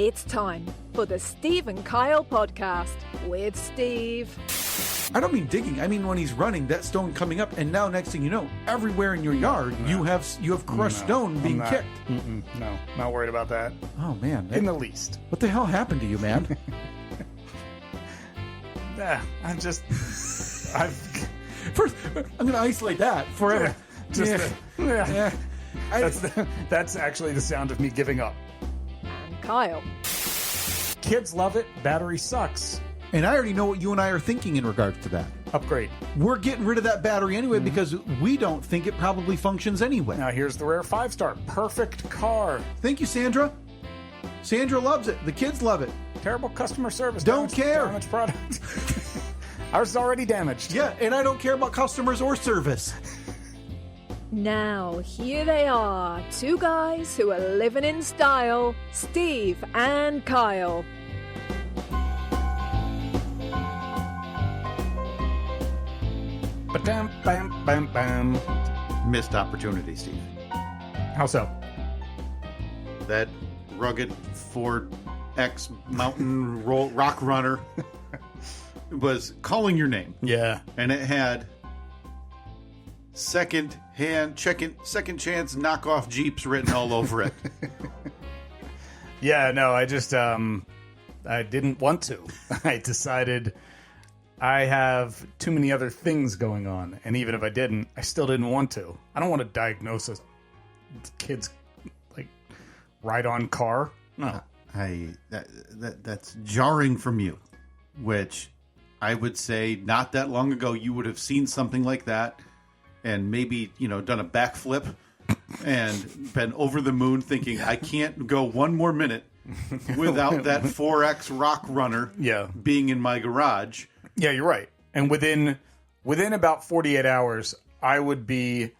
It's time for the Steve and Kyle podcast with Steve. I don't mean digging. I mean when he's running, that stone coming up, and now next thing you know, everywhere in your yard, you have crushed stone being kicked. No, not worried about that. Oh, man. In the least. What the hell happened to you, man? First, I'm going to isolate that forever. That's actually the sound of me giving up. And Kyle. Kids love it. Battery sucks. And I already know what you and I are thinking in regards to that. Upgrade. We're getting rid of that battery anyway because we don't think it probably functions anyway. Now here's the rare 5-star. Perfect car. Thank you, Sandra. Sandra loves it. The kids love it. Terrible customer service. Don't care. Damaged product. Ours is already damaged. Yeah, and I don't care about customers or service. Now, here they are, two guys who are living in style, Steve and Kyle. Ba-dam, bam, bam, bam. Missed opportunity, Steve. How so? That rugged Ford X mountain rock runner was calling your name. Yeah. And it had second chance knockoff Jeeps written all over it. Yeah, no, I just, I didn't want to. I decided I have too many other things going on. And even if I didn't, I still didn't want to. I don't want to diagnose a kid's, ride-on car. No. That's jarring from you, which I would say not that long ago you would have seen something like that and maybe, done a backflip and been over the moon thinking, I can't go one more minute without that 4X rock runner being in my garage. Yeah, you're right. And within about 48 hours, I would be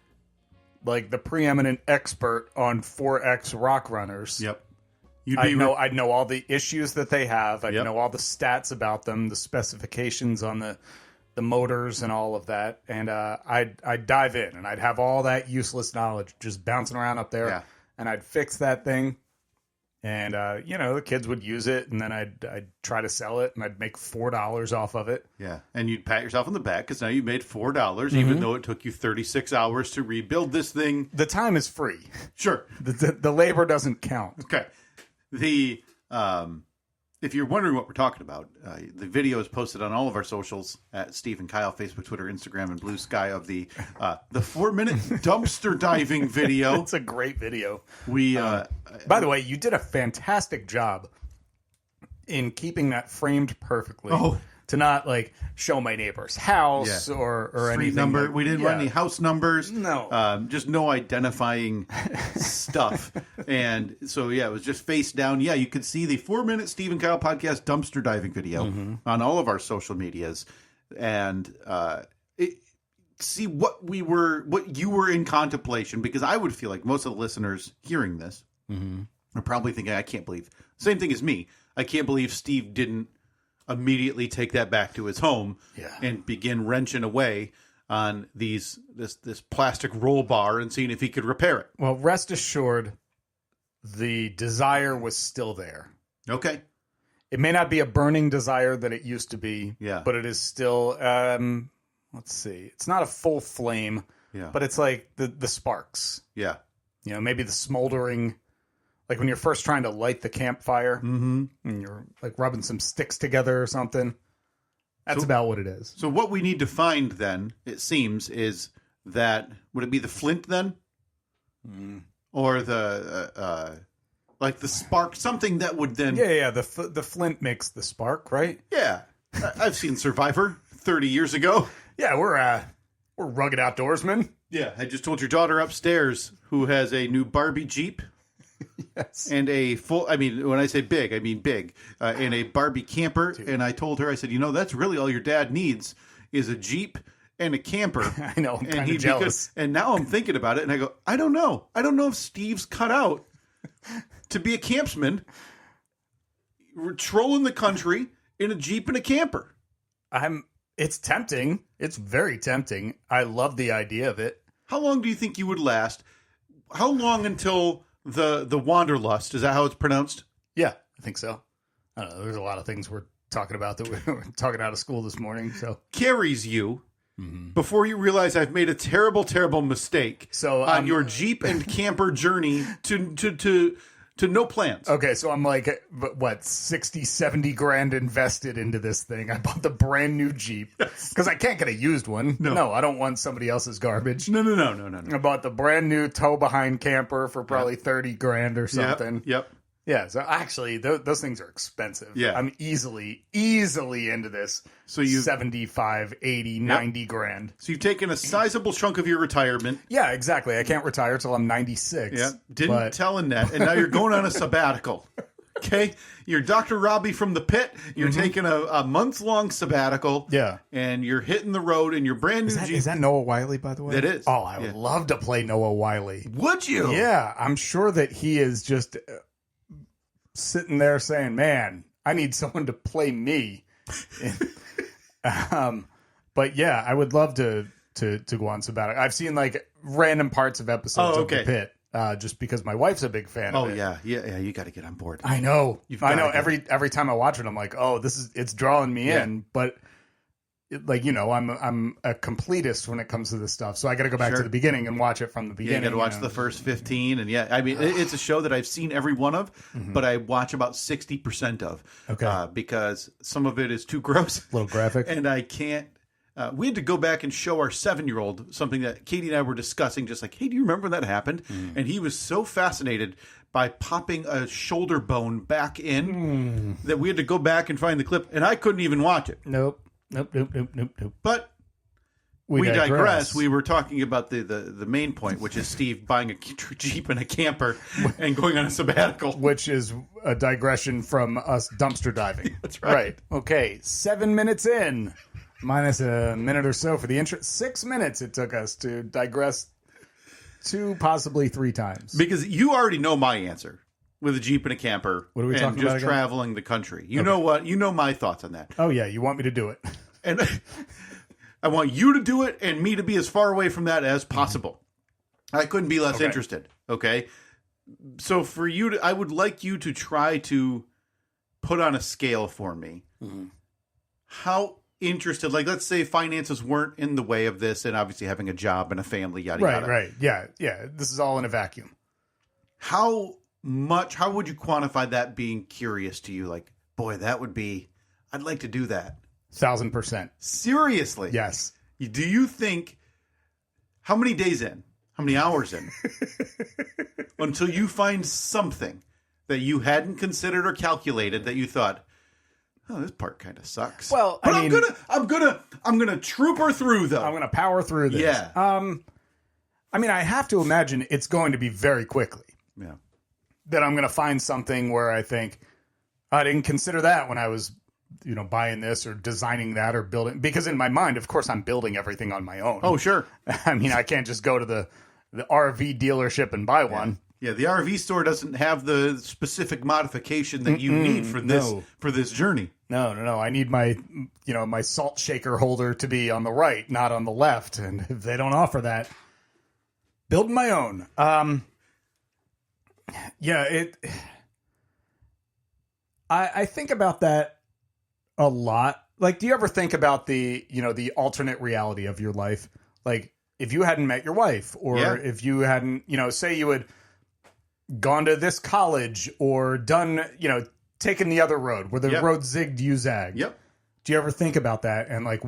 like the preeminent expert on 4X rock runners. Yep. I'd know all the issues that they have. I'd know all the stats about them, the specifications on the motors and all of that. And I'd dive in and I'd have all that useless knowledge just bouncing around up there. Yeah. And I'd fix that thing. And, the kids would use it, and then I'd try to sell it, and I'd make $4 off of it. Yeah, and you'd pat yourself on the back, because now you made $4, even though it took you 36 hours to rebuild this thing. The time is free. Sure. The labor doesn't count. Okay. If you're wondering what we're talking about, the video is posted on all of our socials at Steve and Kyle, Facebook, Twitter, Instagram, and Blue Sky of the 4-minute dumpster diving video. It's a great video. By the way, you did a fantastic job in keeping that framed perfectly. Oh. To not show my neighbor's house or street anything. Number. We didn't run any house numbers. No. Just no identifying stuff. And so, it was just face down. Yeah, you could see the 4-minute Steve and Kyle podcast dumpster diving video on all of our social medias. And see what you were in contemplation. Because I would feel like most of the listeners hearing this are probably thinking, I can't believe. Same thing as me. I can't believe Steve didn't immediately take that back to his home and begin wrenching away on this plastic roll bar and seeing if he could repair it. Well, rest assured, the desire was still there. Okay. It may not be a burning desire that it used to be, but it is still, let's see, it's not a full flame, but it's like the sparks. Yeah. Maybe the smoldering. Like when you're first trying to light the campfire and you're rubbing some sticks together or something. That's about what it is. So what we need to find then, it seems, is that, would it be the flint then? Or the spark, something that would then... Yeah, the flint makes the spark, right? Yeah. I've seen Survivor 30 years ago. Yeah, we're rugged outdoorsmen. Yeah, I just told your daughter upstairs, who has a new Barbie Jeep. Yes. And a full, when I say big, I mean big, and a Barbie camper. Dude. And I told her, I said, that's really all your dad needs is a Jeep and a camper. I know, I'm kind of jealous. And now I'm thinking about it, and I go, I don't know if Steve's cut out to be a campsman. We're trolling the country in a Jeep and a camper. It's tempting. It's very tempting. I love the idea of it. How long do you think you would last? How long until... The Wanderlust, is that how it's pronounced? Yeah, I think so. I don't know. There's a lot of things we're talking about that we were talking out of school this morning. So carries you before you realize I've made a terrible, terrible mistake. So on your Jeep and camper journey to no plans. Okay, so I'm like, what, 60, 70 grand invested into this thing. I bought the brand new Jeep because I can't get a used one. No, I don't want somebody else's garbage. No. I bought the brand new tow behind camper for probably 30, grand or something. Yep. Yeah, so actually, those things are expensive. Yeah. I'm easily into this. So you 75, 80, 90 grand. So you've taken a sizable chunk of your retirement. Yeah, exactly. I can't retire till I'm 96. Yeah, didn't tell Annette, and now you're going on a sabbatical. Okay, you're Dr. Robbie from the pit. You're taking a month-long sabbatical. Yeah, and you're hitting the road in your brand new Jeep. Is that Noah Wiley, by the way? That is. Oh, I would love to play Noah Wiley. Would you? Yeah, I'm sure that he is just sitting there saying, "Man, I need someone to play me." But yeah, I would love to go on sabbatical. I've seen like random parts of episodes of The Pit, just because my wife's a big fan of it. Yeah. You got to get on board. I know. Every time I watch it, I'm like, oh, it's drawing me in. But I'm a completist when it comes to this stuff, so I got to go back to the beginning and watch it from the beginning. You got to watch the first 15, and it's a show that I've seen every one of, but I watch about 60% of. Okay, because some of it is too gross, a little graphic, and I can't. We had to go back and show our 7-year-old something that Katie and I were discussing, just like, hey, do you remember when that happened? And he was so fascinated by popping a shoulder bone back in that we had to go back and find the clip, and I couldn't even watch it. Nope. But we digress. We were talking about the main point, which is Steve buying a Jeep and a camper and going on a sabbatical. Which is a digression from us dumpster diving. That's right. Okay, 7 minutes in. Minus a minute or so for the intro. 6 minutes it took us to digress 2, possibly 3 times. Because you already know my answer with a Jeep and a camper. What are we talking about? Just traveling the country. You know what? You know my thoughts on that. Oh, yeah. You want me to do it. And I want you to do it and me to be as far away from that as possible. I couldn't be less interested. Okay. So for you I would like you to try to put on a scale for me. How interested, like, let's say finances weren't in the way of this, and obviously having a job and a family, yada yada. Right. Yeah. This is all in a vacuum. How would you quantify that being curious to you? Like, boy, I'd like to do that. 1,000%. Seriously? Yes. Do you think, how many days in, how many hours in, until you find something that you hadn't considered or calculated that you thought, oh, this part kind of sucks. Well, but I'm gonna trooper through though. I'm gonna power through this. Yeah. I have to imagine it's going to be very quickly. Yeah. That I'm gonna find something where I think I didn't consider that when I was, buying this or designing that or building. Because in my mind, of course, I'm building everything on my own. Oh, sure. I can't just go to the RV dealership and buy one. Yeah, the RV store doesn't have the specific modification that you need for this journey. No. I need my my salt shaker holder to be on the right, not on the left. And if they don't offer that, build my own. I think about that a lot. Like, do you ever think about the alternate reality of your life? Like, if you hadn't met your wife, or if you hadn't, say you had gone to this college or done, taken the other road where the road zigged, you zagged. Yep. Do you ever think about that and like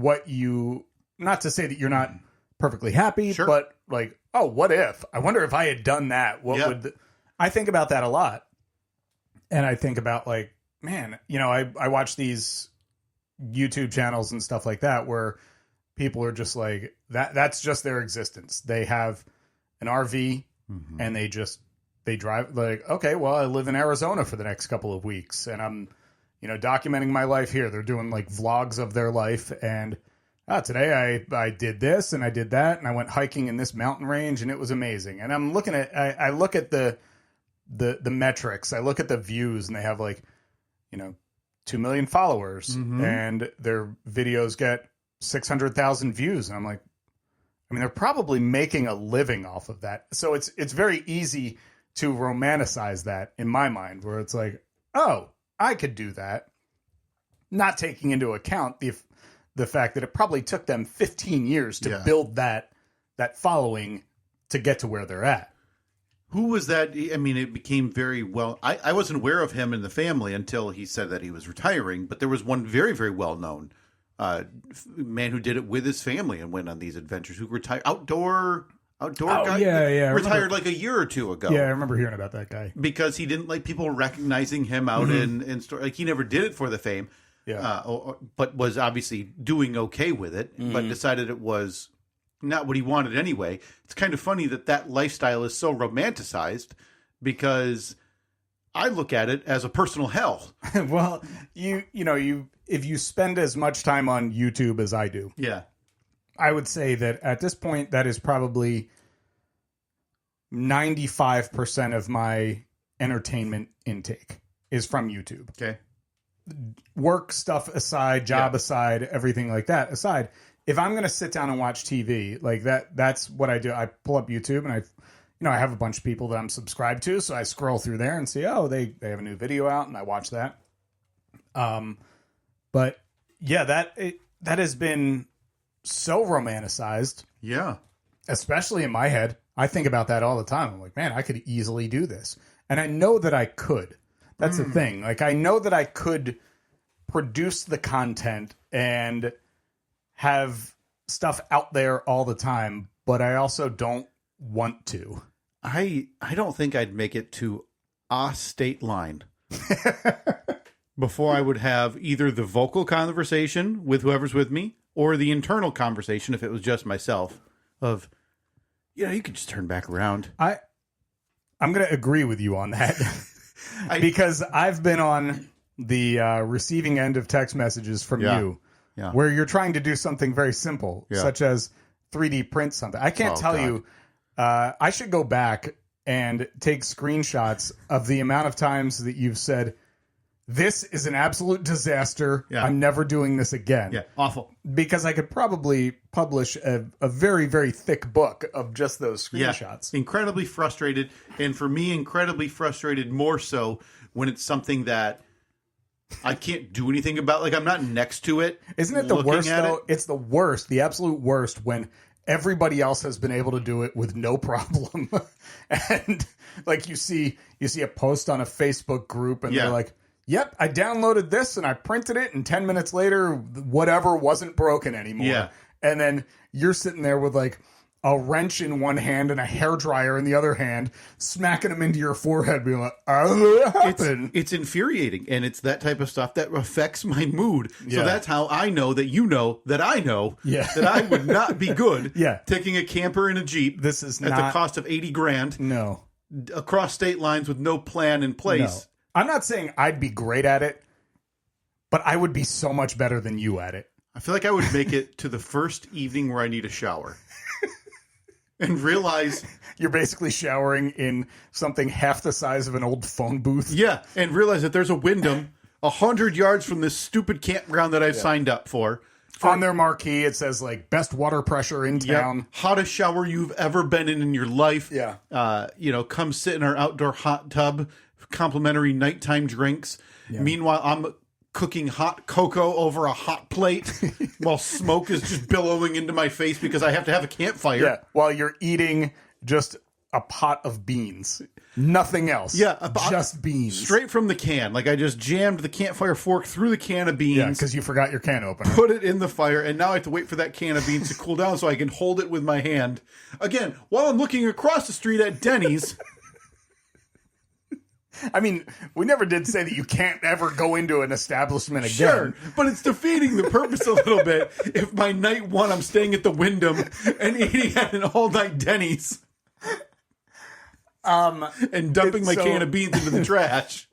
not to say that you're not perfectly happy, but like, oh, what if? I wonder if I had done that, I think about that a lot. And I think about like, man, I watch these YouTube channels and stuff like that where people are just like, that's just their existence. They have an RV and they drive, like, okay, well, I live in Arizona for the next couple of weeks and I'm, documenting my life here. They're doing like vlogs of their life. And today I did this and I did that. And I went hiking in this mountain range and it was amazing. And I'm looking at, I look at the metrics. I look at the views and they have like, 2 million followers and their videos get 600,000 views. And I'm like, they're probably making a living off of that. So it's very easy to romanticize that in my mind, where it's like, oh, I could do that, not taking into account the fact that it probably took them 15 years to build that following to get to where they're at. Who was that? I mean, it became very well. I wasn't aware of him in the family until he said that he was retiring. But there was one very, very well known man who did it with his family and went on these adventures. Who retired outdoor guy. Yeah. Retired like a year or two ago. Yeah, I remember hearing about that guy because he didn't like people recognizing him out in like he never did it for the fame. Yeah, but was obviously doing okay with it. But decided it was not what he wanted anyway. It's kind of funny that lifestyle is so romanticized because I look at it as a personal hell. Well, you if you spend as much time on YouTube as I do, I would say that at this point that is probably 95% of my entertainment intake is from YouTube. Okay. Work stuff aside, job aside, everything like that aside, if I'm going to sit down and watch TV, like that's what I do. I pull up YouTube and I have a bunch of people that I'm subscribed to, so I scroll through there and see, oh, they have a new video out, and I watch that. But yeah, that has been so romanticized. Yeah. Especially in my head. I think about that all the time. I'm like, man, I could easily do this. And I know that I could. That's the thing. Like, I know that I could produce the content and have stuff out there all the time, but I also don't want to. I don't think I'd make it to a state line before I would have either the vocal conversation with whoever's with me or the internal conversation, if it was just myself, of, you could just turn back around. I'm going to agree with you on that because I've been on the receiving end of text messages from you where you're trying to do something very simple, such as 3D print something. I can't tell you. I should go back and take screenshots of the amount of times that you've said, this is an absolute disaster. Yeah. I'm never doing this again. Yeah, awful. Because I could probably publish a very, very thick book of just those screenshots. Yeah, incredibly frustrated. And for me, incredibly frustrated more so when it's something that I can't do anything about. Like, I'm not next to it. Isn't it the worst, though? It's the worst, the absolute worst, when everybody else has been able to do it with no problem. And, like, you see a post on a Facebook group, and they're like, yep, I downloaded this and I printed it, and 10 minutes later, whatever wasn't broken anymore. Yeah. And then you're sitting there with like a wrench in one hand and a hairdryer in the other hand, smacking them into your forehead, being like, what happened? It's infuriating, and it's that type of stuff that affects my mood. Yeah. So that's how I know that you know that I know that I would not be good taking a camper in a Jeep this is at the cost of $80,000 no across state lines with no plan in place. No. I'm not saying I'd be great at it, but I would be so much better than you at it. I feel like I would make it to the first evening where I need a shower and realize you're basically showering in something half the size of an old phone booth. Yeah, and realize that there's a Wyndham 100 yards from this stupid campground that I've signed up for. On their marquee, it says, like, best water pressure in town. Yep. Hottest shower you've ever been in your life. Yeah. Come sit in our outdoor hot tub. Complimentary nighttime drinks. Yeah. Meanwhile, I'm cooking hot cocoa over a hot plate while smoke is just billowing into my face because I have to have a campfire. Yeah, while you're eating just a pot of beans. Nothing else. Yeah. Just beans. Straight from the can. Like, I just jammed the campfire fork through the can of beans. Yeah, because you forgot your can opener. Put it in the fire, and now I have to wait for that can of beans to cool down so I can hold it with my hand. Again, while I'm looking across the street at Denny's. I mean, we never did say that you can't ever go into an establishment again. Sure, but it's defeating the purpose a little bit if my night one I'm staying at the Wyndham and eating at an all-night Denny's. And dumping my can of beans into the trash.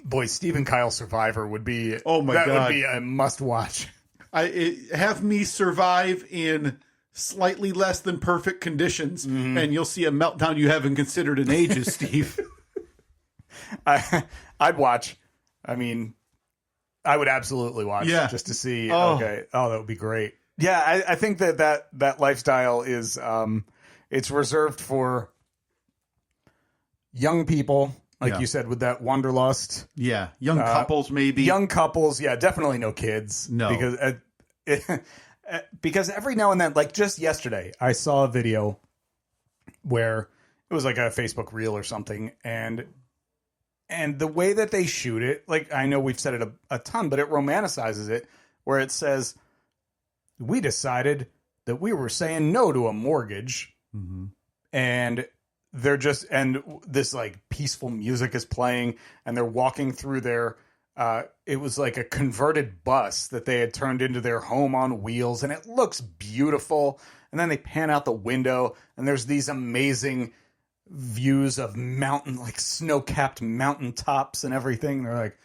Boy, Steve and Kyle Survivor would be... Oh, my God. That would be a must-watch. Have me survive in slightly less than perfect conditions, and you'll see a meltdown you haven't considered in ages, Steve. I'd watch. I mean, I would absolutely watch just to see. Okay. Oh, that would be great. Yeah, I think that lifestyle is it's reserved for young people Like you said, with that wanderlust. Yeah, young couples maybe. Young couples, yeah, definitely no kids. No. Because every now and then, like just yesterday, I saw a video where it was like a Facebook reel or something, and the way that they shoot it, like I know we've said it a ton, but it romanticizes it, where it says, we decided that we were saying no to a mortgage, and and this like peaceful music is playing, and they're walking through their it was like a converted bus that they had turned into their home on wheels, and it looks beautiful. And then they pan out the window, and there's these amazing views of mountain, like snow-capped mountaintops and everything. They're like,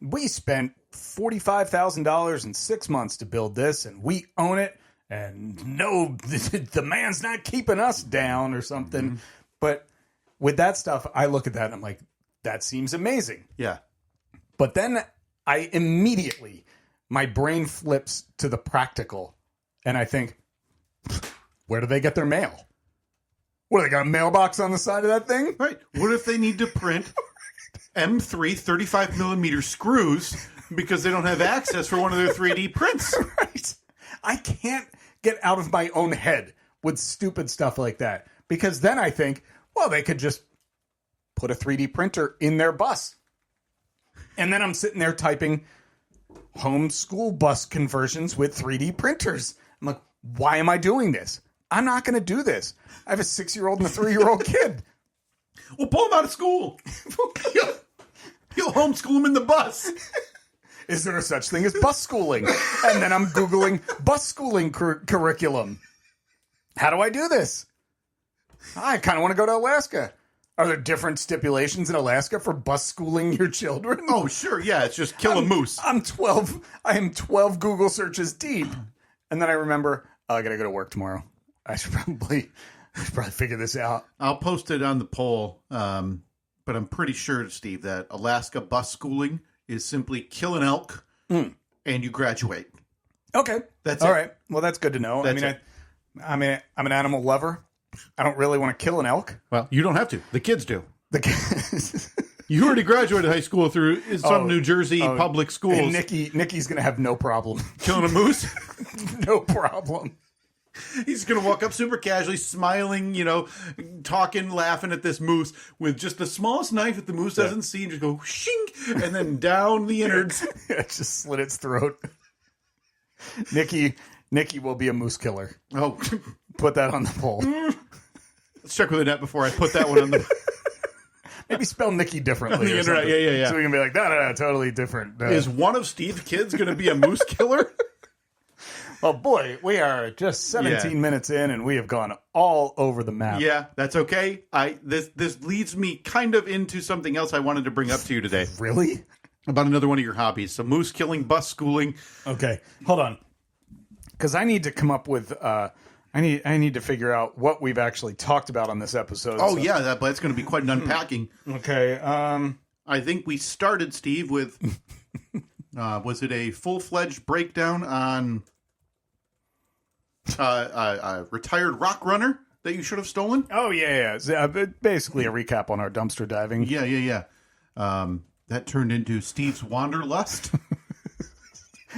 we spent $45,000 in 6 months to build this, and we own it, and no, the man's not keeping us down or something. But with that stuff, I look at that and I'm like, that seems amazing. Yeah. But then I immediately, my brain flips to the practical, and I think, where do they get their mail? What, they got a mailbox on the side of that thing? Right. What if they need to print M3 35 millimeter screws because they don't have access for one of their 3D prints? Right. I can't get out of my own head with stupid stuff like that, because then I think, well, they could just put a 3D printer in their bus. And then I'm sitting there typing homeschool bus conversions with 3D printers. I'm like, why am I doing this? I'm not going to do this. I have a 6-year-old and a 3-year-old kid. Well, pull them out of school. You'll homeschool them in the bus. Is there a such thing as bus schooling? And then I'm Googling bus schooling curriculum. How do I do this? I kind of want to go to Alaska. Are there different stipulations in Alaska for bus schooling your children? Oh, sure. Yeah, it's just kill a moose. I am 12 Google searches deep. And then I remember, I got to go to work tomorrow. I should probably figure this out. I'll post it on the poll, but I'm pretty sure, Steve, that Alaska bus schooling is simply kill an elk and you graduate. Okay. That's all it. right. Well, that's good to know. That's I'm an animal lover. I don't really want to kill an elk. Well, you don't have to. The kids do. The kids. You already graduated high school through some New Jersey public schools. And Nikki's going to have no problem. Killing a moose? No problem. He's going to walk up super casually, smiling, talking, laughing at this moose with just the smallest knife that the moose doesn't see, and just go shink, and then down the innards. Yeah, just slit its throat. Nikki will be a moose killer. Oh, put that on the poll. Let's check with Annette before I put that one on the. Maybe spell Nikki differently. On the internet, yeah. So we can be like, no, totally different. Is one of Steve's kids going to be a moose killer? Oh boy, we are just 17 minutes in, and we have gone all over the map. Yeah, that's okay. This leads me kind of into something else I wanted to bring up to you today. Really? About another one of your hobbies. So moose killing, bus schooling. Okay, hold on. Because I need to come up with... I need to figure out what we've actually talked about on this episode. Oh, yeah, that's going to be quite an unpacking. Okay. I think we started, Steve, with... was it a full-fledged breakdown on... a retired rock runner that you should have stolen? Oh, yeah. Basically a recap on our dumpster diving. Yeah. That turned into Steve's Wanderlust.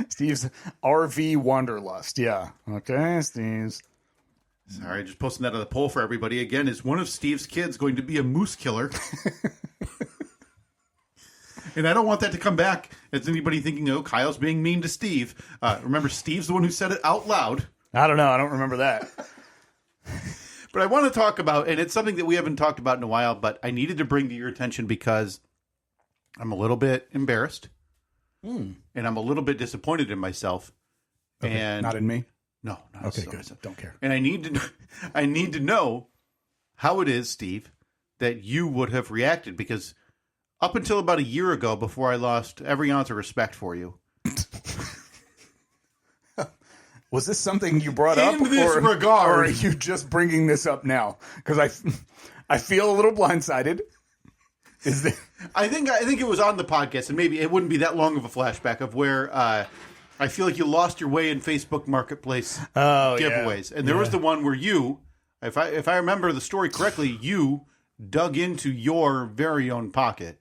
Steve's RV Wanderlust, yeah. Okay, Steve's. Sorry, just posting that on the poll for everybody. Again, is one of Steve's kids going to be a moose killer? And I don't want that to come back as anybody thinking, oh, Kyle's being mean to Steve. Remember, Steve's the one who said it out loud. I don't know. I don't remember that. But I want to talk about, and it's something that we haven't talked about in a while, but I needed to bring to your attention because I'm a little bit embarrassed. And I'm a little bit disappointed in myself. Okay, and not in me? No. Not okay, so. good. Don't care. And I need to know how it is, Steve, that you would have reacted, because up until about a year ago, before I lost every ounce of respect for you. Was this something you brought up? In this regard. Or are you just bringing this up now? Because I feel a little blindsided. I think it was on the podcast, and maybe it wouldn't be that long of a flashback of where I feel like you lost your way in Facebook Marketplace giveaways. And there was the one where you, if I remember the story correctly, you dug into your very own pocket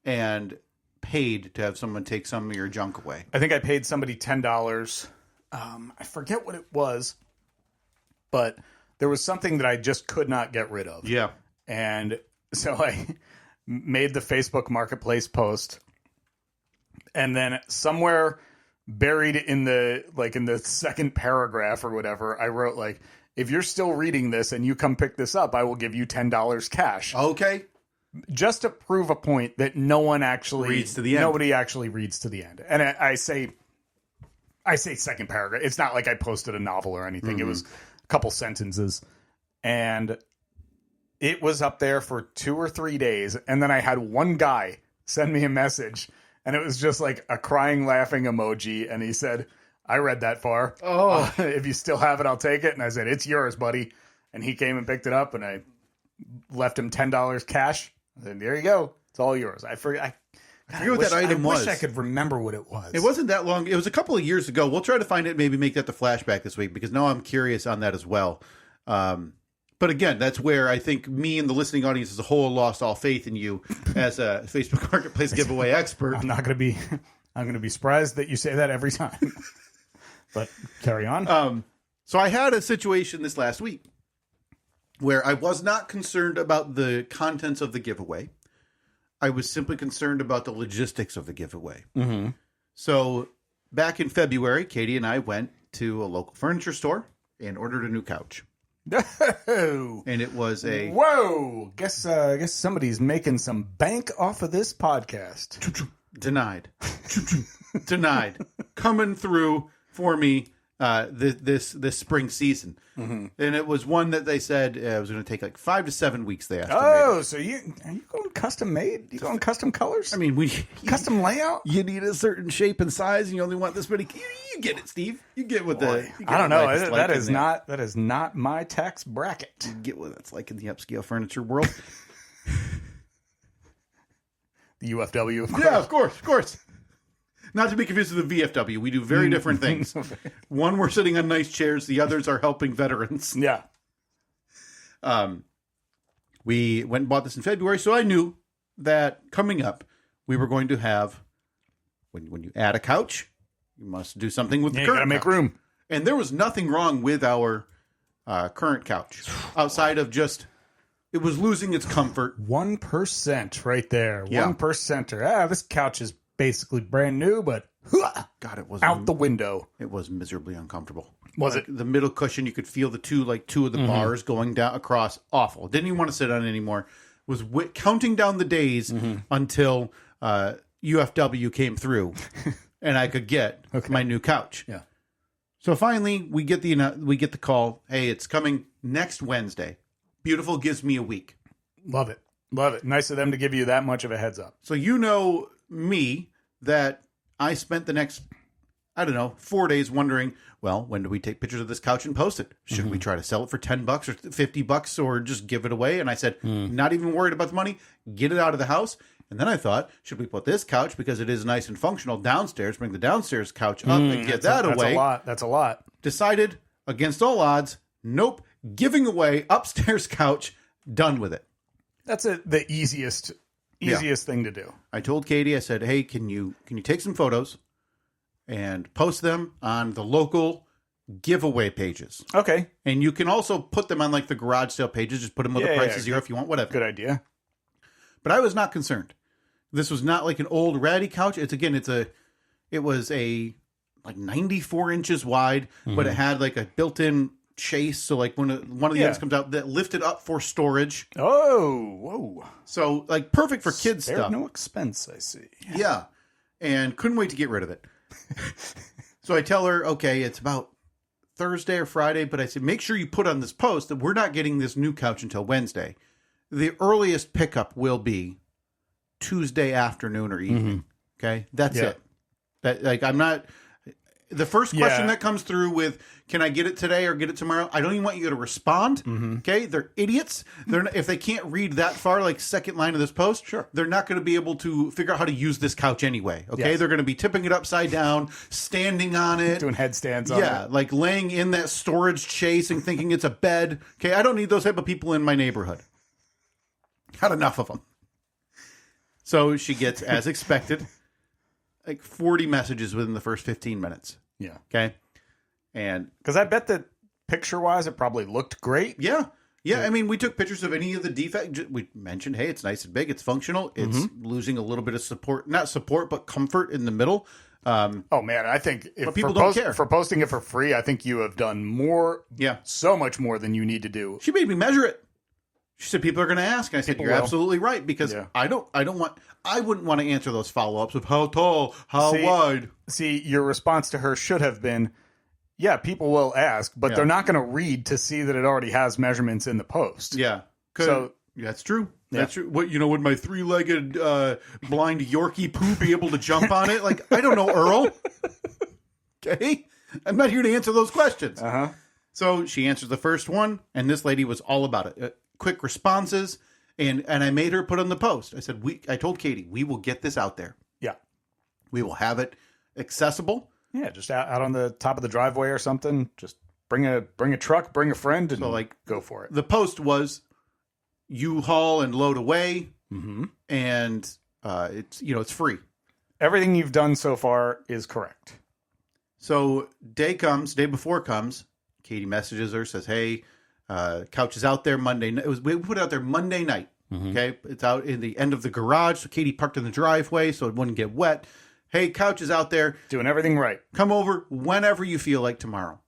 and paid to have someone take some of your junk away. I think I paid somebody $10. I forget what it was, but there was something that I just could not get rid of. Yeah. And so I made the Facebook Marketplace post, and then somewhere buried in the second paragraph or whatever, I wrote like, if you're still reading this and you come pick this up, I will give you $10 cash. Okay. Just to prove a point that no one actually reads to the end. Nobody actually reads to the end. And I say second paragraph. It's not like I posted a novel or anything. It was a couple sentences. And it was up there for 2 or 3 days. And then I had one guy send me a message, and it was just like a crying, laughing emoji. And he said, I read that far. Oh, If you still have it, I'll take it. And I said, it's yours, buddy. And he came and picked it up, and I left him $10 cash. I said, there you go. It's all yours. I forget what that item was. I wish I could remember what it was. It wasn't that long. It was a couple of years ago. We'll try to find it, maybe make that the flashback this week, because now I'm curious on that as well. But again, that's where I think me and the listening audience as a whole lost all faith in you as a Facebook Marketplace giveaway expert. I'm going to be surprised that you say that every time. But carry on. So I had a situation this last week where I was not concerned about the contents of the giveaway. I was simply concerned about the logistics of the giveaway. Mm-hmm. So back in February, Katie and I went to a local furniture store and ordered a new couch. Oh. And it was a... Whoa! Guess somebody's making some bank off of this podcast. Denied. Denied. Coming through for me this spring season. Mm-hmm. And it was one that they said it was going to take like 5 to 7 weeks, they estimated. Oh, so are you going custom made? You going custom colors? I mean, custom layout? You need a certain shape and size, and you only want this many. You get it, Steve. You get what I don't know. That is not my tax bracket. You get what it's like in the upscale furniture world. The UFW, of course. Yeah, of course. Not to be confused with the VFW. We do very different things. One, we're sitting on nice chairs. The others are helping veterans. Yeah. We went and bought this in February, so I knew that coming up, we were going to have, when you add a couch, you must do something with the current couch. You gotta make room. And there was nothing wrong with our current couch, outside of just, it was losing its comfort. 1% right there. Yeah. 1%er. This couch is basically brand new, but God, it was out the window. It was miserably uncomfortable. Was like, it? The middle cushion, you could feel the two of the bars going down across. Awful. Didn't even want to sit on it anymore. Was counting down the days until UFW came through, and I could get my new couch. Yeah. So finally, we get the call. Hey, it's coming next Wednesday. Beautiful gives me a week. Love it. Nice of them to give you that much of a heads up. So you know me that I spent the next, 4 days wondering, well, when do we take pictures of this couch and post it? Should we try to sell it for $10 or $50 or just give it away? And I said, not even worried about the money, get it out of the house. And then I thought, should we put this couch, because it is nice and functional, downstairs, bring the downstairs couch up and get that away? That's a lot. Decided, against all odds, nope, giving away upstairs couch, done with it. That's the easiest thing to do. I told Katie, I said, hey, can you take some photos and post them on the local giveaway pages? Okay. And you can also put them on like the garage sale pages. Just put them with the price of zero if you want, whatever. Good idea. But I was not concerned. This was not like an old ratty couch. It was a like 94 inches wide, but it had like a built-in chase. So like when one of the ends comes out, that lifted up for storage. Oh, whoa. So like perfect for kids stuff. No expense, I see. Yeah. And couldn't wait to get rid of it. So I tell her, okay, it's about Thursday or Friday, but I said, make sure you put on this post that we're not getting this new couch until Wednesday. The earliest pickup will be Tuesday afternoon or evening. Okay. That's it. That, like, I'm not, the first question that comes through with, can I get it today or get it tomorrow? I don't even want you to respond. Okay. They're idiots. If they can't read that far, like second line of this post, they're not going to be able to figure out how to use this couch anyway. Okay. They're going to be tipping it upside down, standing on it, doing headstands on it. Yeah. Like laying in that storage chase and thinking it's a bed. Okay. I don't need those type of people in my neighborhood. Got enough of them. So she gets, as expected, like 40 messages within the first 15 minutes. Yeah. Okay. And because I bet that picture-wise, it probably looked great. Yeah. Yeah. I mean, we took pictures of any of the defects. We mentioned, hey, it's nice and big. It's functional. It's losing a little bit of support, not support, but comfort in the middle. Oh man, I think if but people don't care for posting it for free, I think you have done more. Yeah. So much more than you need to do. She made me measure it. She said, people are going to ask. And I said, People you're will. absolutely right. Because I wouldn't want to answer those follow-ups of how tall, how wide. See, your response to her should have been, yeah, people will ask, but they're not going to read to see that it already has measurements in the post. Yeah. So that's true. That's true. What, would my 3-legged blind Yorkie poo be able to jump on it? Like, I don't know, Earl. Okay. I'm not here to answer those questions. Uh-huh. So she answers the first one, and this lady was all about it. Quick responses, and I made her put on the post. I said, I told Katie, we will get this out there. Yeah. We will have it accessible. Yeah, just out on the top of the driveway or something. Just bring a truck, bring a friend, and go for it. The post was, you haul and load away, and it's free. Everything you've done so far is correct. So day before comes, Katie messages her, says, hey, couch is out there Monday. We put it out there Monday night. Okay. It's out in the end of the garage. So Katie parked in the driveway so it wouldn't get wet. Hey, couch is out there. Doing everything right. Come over whenever you feel like tomorrow.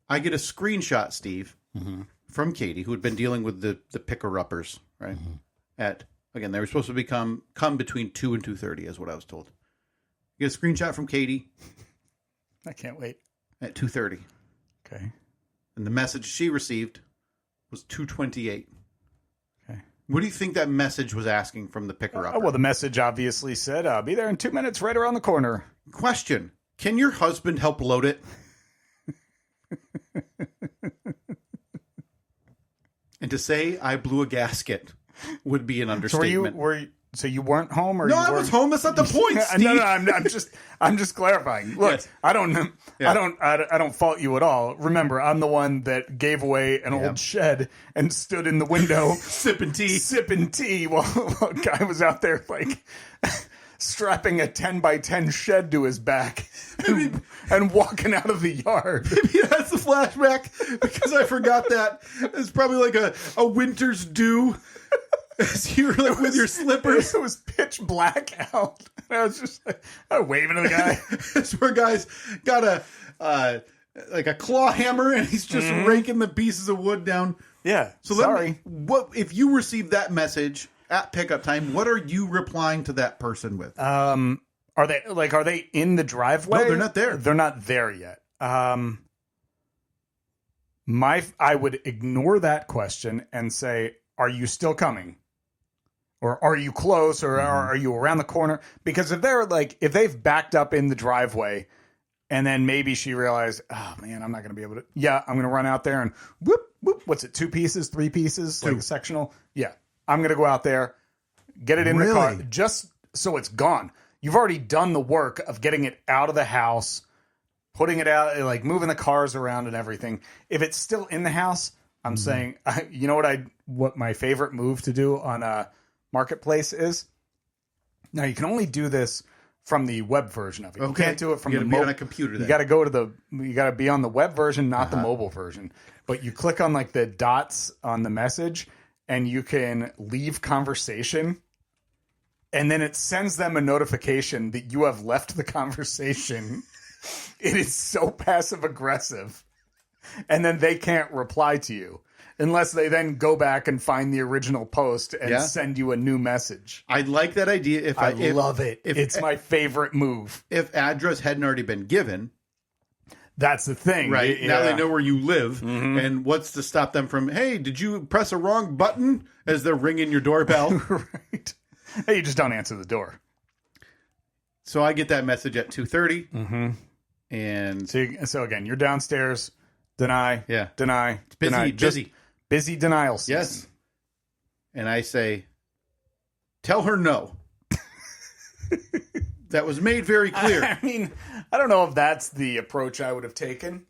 I get a screenshot, Steve, from Katie, who had been dealing with the picker-uppers, right? Again, they were supposed to come between 2 and 2:30 is what I was told. You get a screenshot from Katie. I can't wait. At 2:30. Okay. And the message she received was 2:28. Okay. What do you think that message was asking from the picker-upper? Well, the message obviously said, "Be there in 2 minutes, right around the corner." Question: can your husband help load it? And to say I blew a gasket would be an understatement. So you weren't home, or no? You I was home. That's not the point, Steve. No, I'm just clarifying. Look, Yes. I don't fault you at all. Remember, I'm the one that gave away an old shed and stood in the window sipping tea while a guy was out there like strapping a 10x10 shed to his back and walking out of the yard. Maybe that's the flashback because I forgot that. It's probably like a winter's dew. As you were like with your slippers. It was pitch black out. And I was just like waving to the guy. This poor guy's got a claw hammer and he's just raking the pieces of wood down. Yeah. So sorry. What if you received that message at pickup time? What are you replying to that person with? Are they in the driveway? No, they're not there. They're not there yet. I would ignore that question and say, "Are you still coming? Or are you close? Or are you around the corner?" Because if they've backed up in the driveway, and then maybe she realized, "Oh man, I'm not going to be able to." Yeah, I'm going to run out there and whoop whoop. What's it? 2 pieces, 3 pieces, like a sectional. Yeah, I'm going to go out there, get it in the car, just so it's gone. You've already done the work of getting it out of the house, putting it out, like moving the cars around and everything. If it's still in the house, I'm saying, you know what my favorite move to do on a Marketplace is? Now you can only do this from the web version of it. Okay. You can't do it from you the mobile. On a computer. Then. You got to you got to be on the web version, not the mobile version. But you click on like the dots on the message, and you can leave conversation, and then it sends them a notification that you have left the conversation. It is so passive aggressive, and then they can't reply to you. Unless they then go back and find the original post and send you a new message. I like that idea. I love it. It's my favorite move. If address hadn't already been given. That's the thing. Right. Yeah. Now they know where you live. And what's to stop them from, hey, did you press a wrong button as they're ringing your doorbell? Right. Hey, you just don't answer the door. So I get that message at 2:30. And so again, you're downstairs. Deny. Yeah. Deny. It's busy. Deny. Busy. Busy denial season. Yes. And I say, tell her no. That was made very clear. I mean, I don't know if that's the approach I would have taken.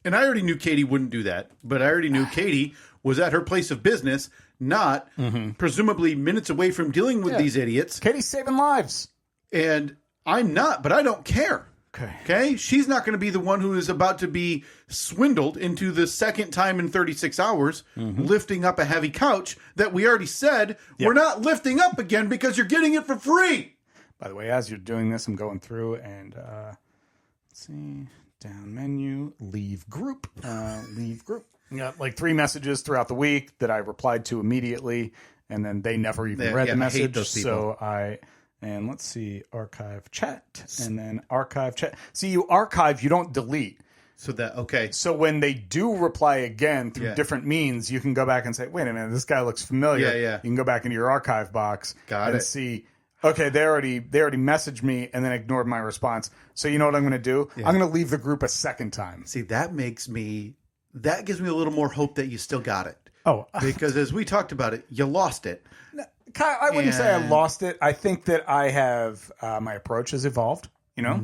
And I already knew Katie wouldn't do that. But I already knew Katie was at her place of business not, presumably minutes away from dealing with these idiots. Katie's saving lives. And I'm not, but I don't care. Okay? She's not going to be the one who is about to be swindled into the second time in 36 hours lifting up a heavy couch that we already said we're not lifting up again because you're getting it for free. By the way, as you're doing this, I'm going through and let's see, down menu, leave group, leave group. Got like 3 messages throughout the week that I replied to immediately, and then they never even read the message. I hate those people. And let's see, archive chat, and then archive chat. See, you archive, you don't delete. So when they do reply again through different means, you can go back and say, wait a minute, this guy looks familiar. Yeah. You can go back into your archive box and it. see, okay, they already messaged me and then ignored my response. So you know what I'm going to do? Yeah. I'm going to leave the group a second time. See, that gives me a little more hope that you still got it. Oh. Because as we talked about it, you lost it. Kyle, I wouldn't say I lost it. I think that I have my approach has evolved. You know,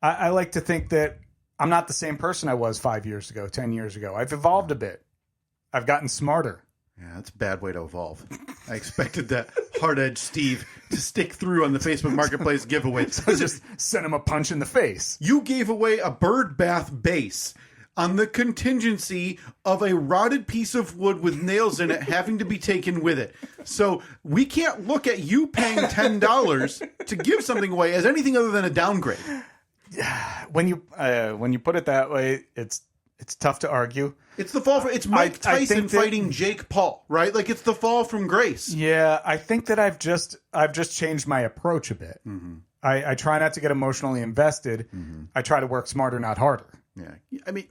I like to think that I'm not the same person I was 5 years ago, 10 years ago. I've evolved a bit. I've gotten smarter. Yeah, that's a bad way to evolve. I expected that hard-edged Steve to stick through on the Facebook Marketplace giveaway. So just send him a punch in the face. You gave away a bird bath base on the contingency of a rotted piece of wood with nails in it having to be taken with it. So we can't look at you paying $10 to give something away as anything other than a downgrade. When you put it that way, it's tough to argue. It's the fall. It's Mike Tyson fighting Jake Paul, right? Like it's the fall from grace. Yeah, I think that I've just changed my approach a bit. I try not to get emotionally invested. I try to work smarter, not harder. Yeah, I mean,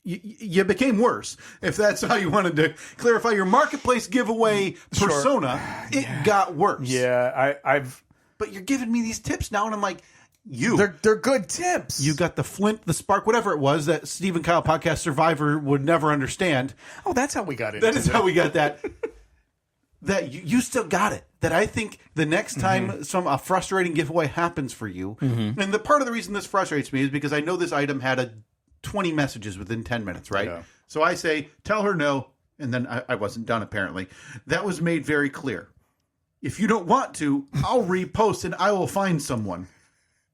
you became worse. If that's how you wanted to clarify your marketplace giveaway persona, it got worse. Yeah, But you're giving me these tips now, and I'm like, they're good tips. You got the flint, the spark, whatever it was that Steve and Kyle podcast survivor would never understand. Oh, that's how we got it. That is how we got that. That you still got it. That I think the next time a frustrating giveaway happens for you, and the part of the reason this frustrates me is because I know this item had 20 messages within 10 minutes, right? Yeah. So I say, tell her no, and then I wasn't done apparently. That was made very clear. If you don't want to, I'll repost and I will find someone.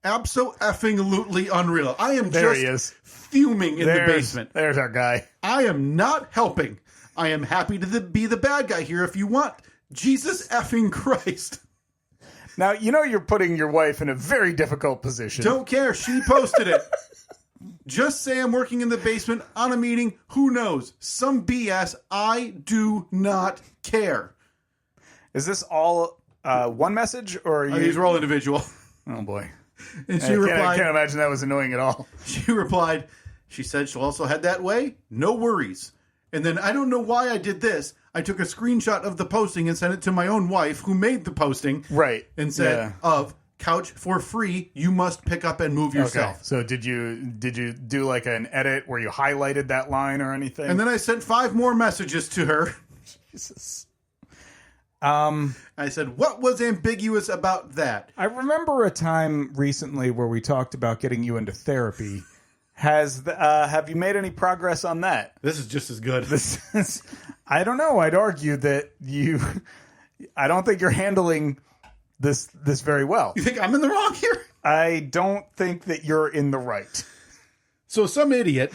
Abso-effing-lutely unreal. I am just fuming in the basement. There's our guy. I am not helping. I am happy to be the bad guy here if you want. Jesus effing Christ. Now, you know you're putting your wife in a very difficult position. Don't care. She posted it. Just say I'm working in the basement on a meeting. Who knows? Some BS. I do not care. Is this all one message? Or these are all individual. Oh, boy. And she replied, I can't imagine that was annoying at all. She replied, she said she'll also head that way. No worries. And then I don't know why I did this. I took a screenshot of the posting and sent it to my own wife who made the posting. Right. And said, of couch for free, you must pick up and move yourself. Okay. So did you do like an edit where you highlighted that line or anything? And then I sent 5 more messages to her. Jesus. I said, what was ambiguous about that? I remember a time recently where we talked about getting you into therapy. Have you made any progress on that? This is just as good. I don't know. I'd argue that I don't think you're handling this very well. You think I'm in the wrong here? I don't think that you're in the right. So some idiot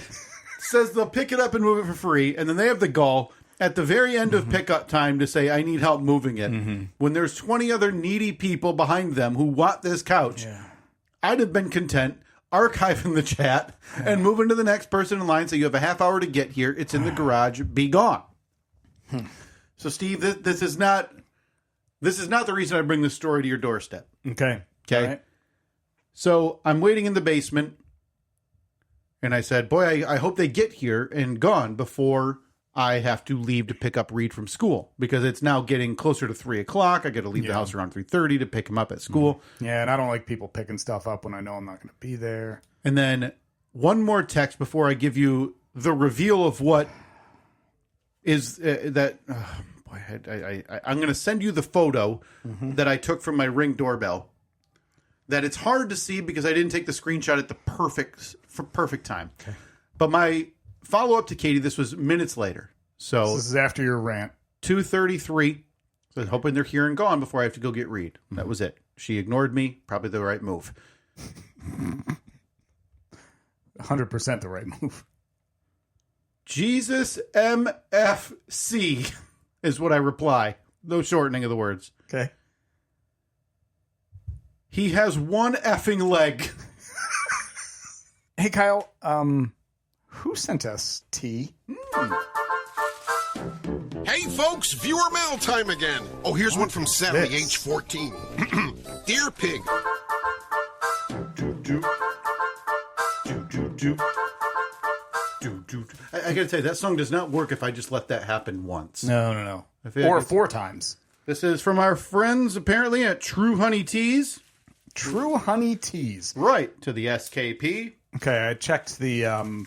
says they'll pick it up and move it for free, and then they have the gall at the very end of pickup time to say, I need help moving it. When there's 20 other needy people behind them who want this couch, I'd have been content archiving the chat and moving to the next person in line. So you have a half hour to get here. It's in the garage. Be gone. So, Steve, this is not the reason I bring this story to your doorstep. Okay. Right. So I'm waiting in the basement, and I said, boy, I hope they get here and gone before I have to leave to pick up Reed from school, because it's now getting closer to 3 o'clock. I got to leave the house around 3:30 to pick him up at school. Yeah, and I don't like people picking stuff up when I know I'm not going to be there. And then one more text before I give you the reveal of what is that. Boy, I'm going to send you the photo that I took from my Ring doorbell. That it's hard to see because I didn't take the screenshot at the perfect time. Okay. But my follow-up to Katie, this was minutes later. So this is after your rant. 2:33. So hoping they're here and gone before I have to go get Reed. That was it. She ignored me. Probably the right move. 100% the right move. Jesus MFC is what I reply. No shortening of the words. Okay. He has one effing leg. Hey, Kyle, who sent us tea? Hey, folks, viewer mail time again. Oh, here's one from Sally, age 14. Dear Pig. I gotta tell you, that song does not work if I just let that happen once. No. I feel like Or it's- 4 times. This is from our friends, apparently, at True Honey Teas. True Honey Teas. Right, to the SKP. Okay, I checked the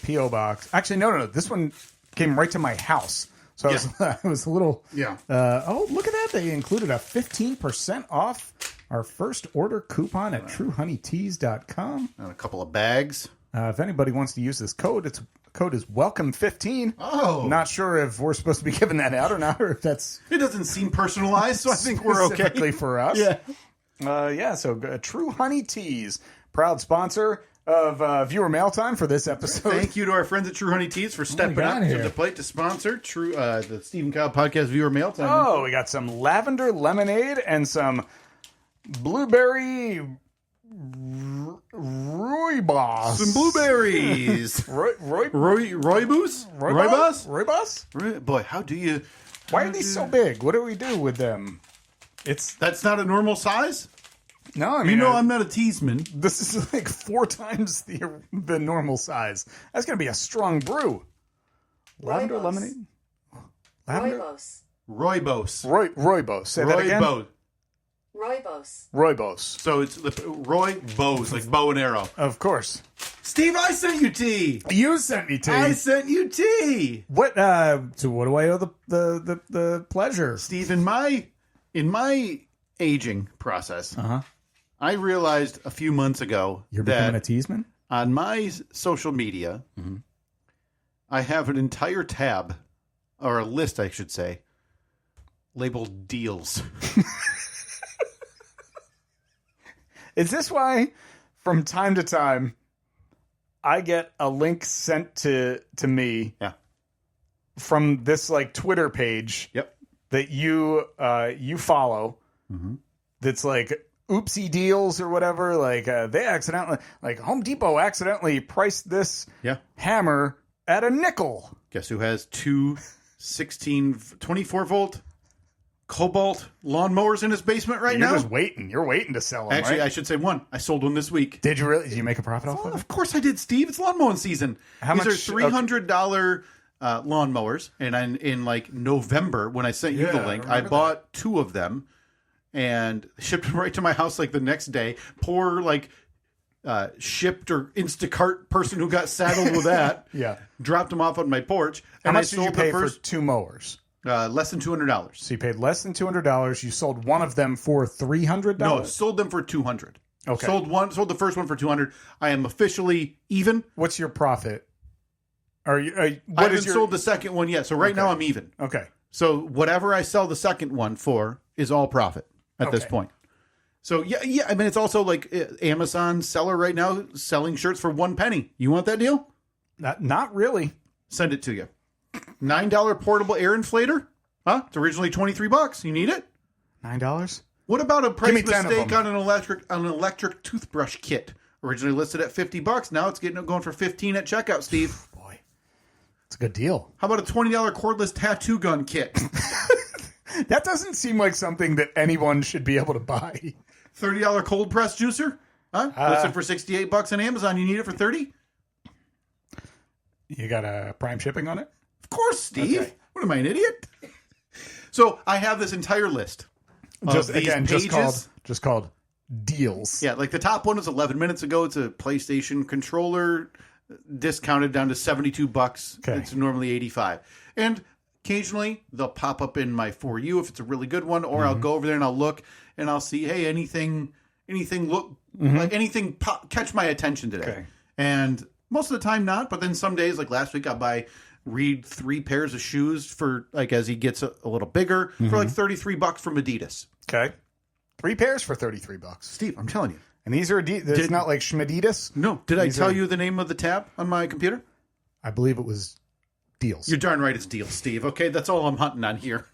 P.O. box. Actually, no. This one came right to my house. So I was a little... Yeah. Oh, look at that. They included a 15% off our first order coupon at truehoneyteas.com. And a couple of bags. If anybody wants to use this code, the code is welcome15. Oh. Not sure if we're supposed to be giving that out or not, or if that's It doesn't seem personalized, so I think we're okay. specifically for us. Yeah. So True Honey Teas, proud sponsor of Viewer Mail Time for this episode. Thank you to our friends at True Honey Teas for stepping got up to here? the plate to sponsor the Stephen Kyle Podcast Viewer Mail Time. Oh, we got some lavender lemonade and some blueberry rooibos. Some blueberries. Rooibos? Rooibos? Boy, how do you... Why are these so big? What do we do with them? That's not a normal size? No, I mean... I'm not a teasman. This is like 4 times the normal size. That's going to be a strong brew. Lavender Rooibos. lemonade? Lavender? Rooibos. Rooibos. Say that again? Rooibos. Rooibos. So it's Rooibos, like bow and arrow. Of course. Steve, I sent you tea. You sent me tea. I sent you tea. What? So what do I owe the pleasure? Steve, in my aging process, I realized a few months ago You're that becoming a teasman? on my social media, I have an entire tab, or a list, I should say, labeled deals. Is this why, from time to time, I get a link sent to me Yeah. from this like Twitter page Yep. that you follow? That's like oopsie deals or whatever. Like they accidentally, like Home Depot accidentally priced this Yeah. hammer at a nickel. Guess who has two 24-volt Cobalt lawnmowers in his basement right You're now? just waiting. You're waiting to sell them. Actually, right? I should say one. I sold one this week. Did you really? Did you make a profit off of Well, it? of course I did, Steve. It's lawn mowing season. How These much- are $300 lawnmowers, and in like November when I sent you the Yeah, I link, I remember bought 2 of them and shipped them right to my house like the next day. Poor shipped or Instacart person who got saddled with that. Yeah. Dropped them off on my porch. How and much did you pay for 2 mowers? less than $200? So you paid less than $200. You sold one of them for $300. No, sold them for $200. Okay. Sold the first one for $200. I am officially even. What's your profit? Are you? I haven't sold the second one yet, so right now I'm even. Okay. So whatever I sell the second one for is all profit at this Okay. point. So yeah. I mean, it's also like Amazon seller right now selling shirts for 1 penny. You want that deal? Not really. Send it to you. $9 portable air inflator. Huh? It's originally $23. You need it? $9. What about a price me 10 of mistake them. on an electric toothbrush kit? Originally listed at $50. Now it's going for $15 at checkout, Steve. Boy, it's a good deal. How about a $20 cordless tattoo gun kit? That doesn't seem like something that anyone should be able to buy. $30 cold press juicer? Huh? Listed for $68 on Amazon. You need it for $30? You got Prime shipping on it? Of course, Steve. Okay. What am I, an idiot? So I have this entire list. Of these pages. Just called deals. Yeah, like the top one was 11 minutes ago. It's a PlayStation controller discounted down to $72. Okay. It's normally $85. And occasionally they'll pop up in my For You if it's a really good one, or I'll go over there and I'll look and I'll see, hey, anything look like anything catch my attention today. Okay. And most of the time not, but then some days, like last week, I'll buy Reed 3 pairs of shoes for like as he gets a little bigger for like $33 from Adidas. Okay. 3 pairs for $33. Steve, I'm telling you. And these are Adidas. It's not like Schmadidas. No. Did I tell you the name of the tab on my computer? I believe it was Deals. You're darn right it's Deals, Steve. Okay, that's all I'm hunting on here.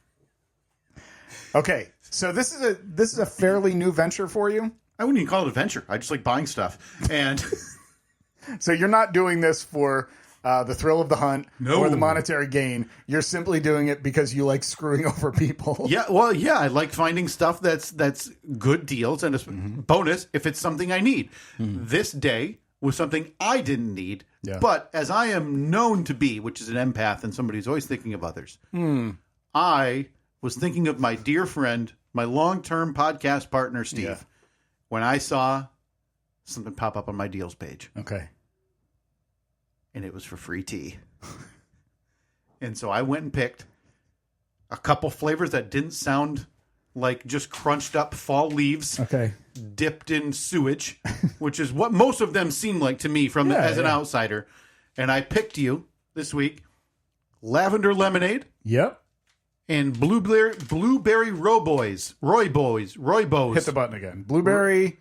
Okay, so this is a fairly new venture for you. I wouldn't even call it a venture. I just like buying stuff. And so you're not doing this for the thrill of the hunt or the monetary gain. You're simply doing it because you like screwing over people. yeah, well, yeah, I like finding stuff that's good deals and a bonus if it's something I need. This day was something I didn't need, but as I am known to be, which is an empath and somebody who's always thinking of others, I was thinking of my dear friend, my long-term podcast partner, Steve, when I saw something pop up on my deals page. Okay. And it was for free tea. And so I went and picked a couple flavors that didn't sound like just crunched up fall leaves dipped in sewage, which is what most of them seem like to me from as an outsider. And I picked you this week lavender lemonade. Yep. And blueberry Royboys. Hit the button again. Blueberry.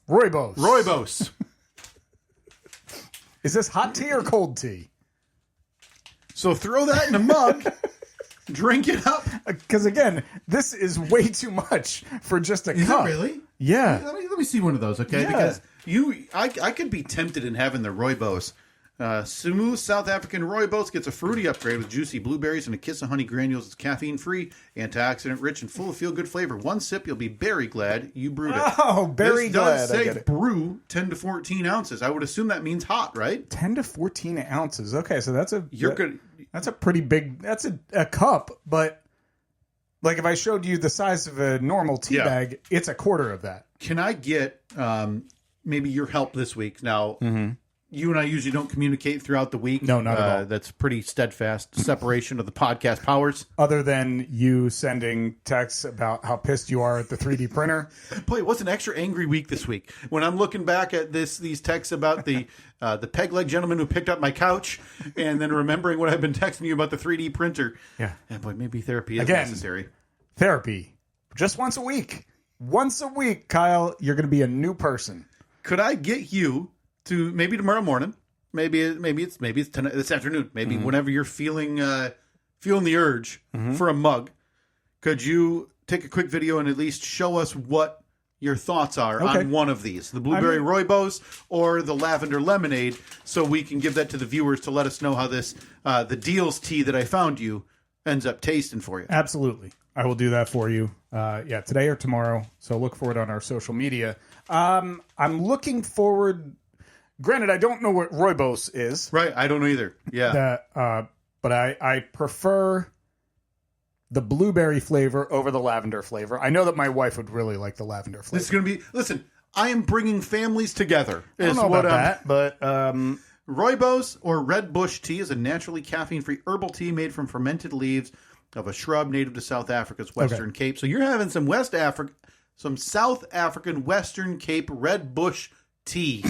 Rooibos. Is this hot tea or cold tea? So throw that in a mug, drink it up. Because again, this is way too much for just a Is cup. it really? Yeah. Let me see one of those, okay? Yeah. Because I could be tempted in having the Rooibos. Smooth South African Rooibos gets a fruity upgrade with juicy blueberries and a kiss of honey granules. It's caffeine-free, antioxidant-rich, and full of feel-good flavor. One sip, you'll be very glad you brewed it. Oh, very glad. This does say brew 10 to 14 ounces. I would assume that means hot, right? 10 to 14 ounces. Okay, so that's good. That's a pretty big. That's a cup, but like if I showed you the size of a normal tea bag, it's a quarter of that. Can I get maybe your help this week? Now, you and I usually don't communicate throughout the week. No, not at all. That's pretty steadfast separation of the podcast powers. Other than you sending texts about how pissed you are at the 3D printer. Boy, it was an extra angry week this week. When I'm looking back at these texts about the peg leg gentleman who picked up my couch, and then remembering what I've been texting you about the 3D printer. Yeah. And boy, maybe therapy is necessary. Therapy. Just once a week. Once a week, Kyle, you're going to be a new person. Could I get you to maybe tomorrow morning? Maybe it's tonight, this afternoon. Maybe whenever you're feeling the urge for a mug. Could you take a quick video and at least show us what your thoughts are on one of these, the blueberry Rooibos or the lavender lemonade, so we can give that to the viewers to let us know how this the Deals tea that I found you ends up tasting for you. Absolutely. I will do that for you. Today or tomorrow. So look for it on our social media. I'm looking forward. Granted, I don't know what Rooibos is. Right, I don't know either. Yeah. But I prefer the blueberry flavor over the lavender flavor. I know that my wife would really like the lavender flavor. This is going to be... Listen, I am bringing families together. I don't know about that, but... Rooibos or Red Bush tea is a naturally caffeine-free herbal tea made from fermented leaves of a shrub native to South Africa's Western Cape. So you're having some South African Western Cape Red Bush tea.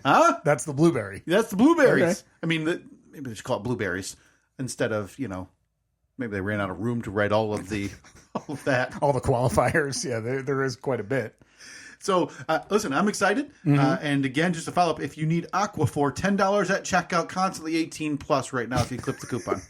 Huh? That's the blueberry. That's the blueberries. Okay. I mean, maybe they should call it blueberries instead of, maybe they ran out of room to write all of that. All the qualifiers. Yeah, there is quite a bit. So, listen, I'm excited. And again, just to follow up, if you need Aquaphor, $10 at checkout, constantly 18 plus right now if you clip the coupon.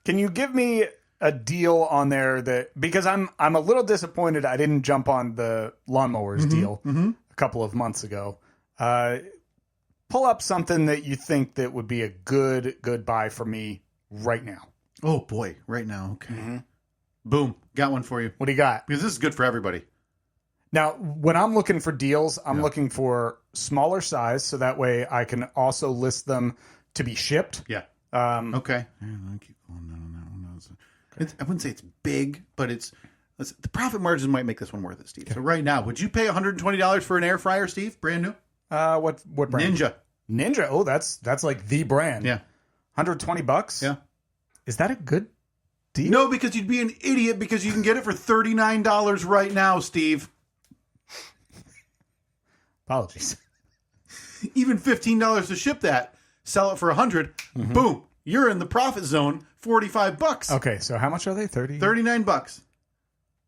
Can you give me a deal on there because I'm a little disappointed I didn't jump on the lawnmowers deal a couple of months ago. Pull up something that you think that would be a good buy for me right now. Oh boy, right now. Okay. Boom. Got one for you. What do you got? Because this is good for everybody. Now, when I'm looking for deals, I'm looking for smaller size, so that way I can also list them to be shipped. Yeah. Okay. I keep going on that one. I wouldn't say it's big, but the profit margins might make this one worth it, Steve. Okay. So right now, would you pay $120 for an air fryer, Steve? Brand new? What brand? Ninja. Oh, that's like the brand. Yeah. $120? Yeah. Is that a good deal? No, because you'd be an idiot because you can get it for $39 right now, Steve. Apologies. Even $15 to ship that, sell it for $100. Boom, you're in the profit zone. $45. Okay, so how much are they? $39.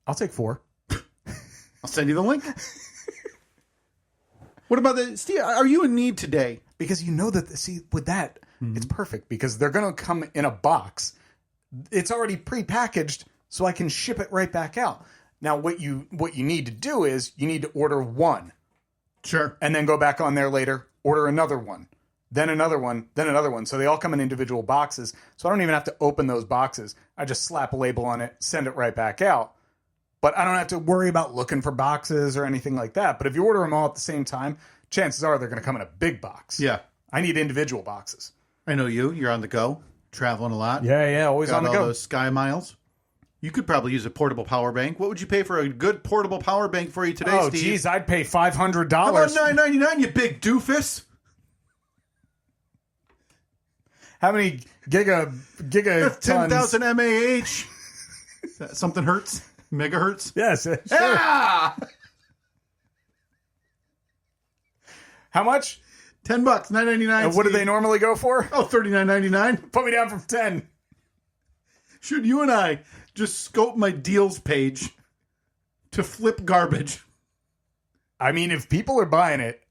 I'll take 4. I'll send you the link. What about the Steve? Are you in need today? Because you know that, see, with that, it's perfect because they're going to come in a box. It's already prepackaged, so I can ship it right back out. Now, what you need to do is you need to order one. Sure. And then go back on there later, order another one, then another one, then another one. So they all come in individual boxes. So I don't even have to open those boxes. I just slap a label on it, send it right back out. But I don't have to worry about looking for boxes or anything like that. But if you order them all at the same time, chances are they're going to come in a big box. Yeah. I need individual boxes. I know you. You're on the go, traveling a lot. Yeah, always Got on the all go. those Sky Miles. You could probably use a portable power bank. What would you pay for a good portable power bank for you today, Oh, Steve? geez, I'd pay $500. How about $9.99, you big doofus? How many giga 10,000 mAh. Is that something hertz? Megahertz? Yes, sure. Ah! How much? $10, $9.99. And what do Steve. they normally go for? Oh, $39.99. Put me down for 10. Should you and I just scope my deals page to flip garbage? I mean, if people are buying it,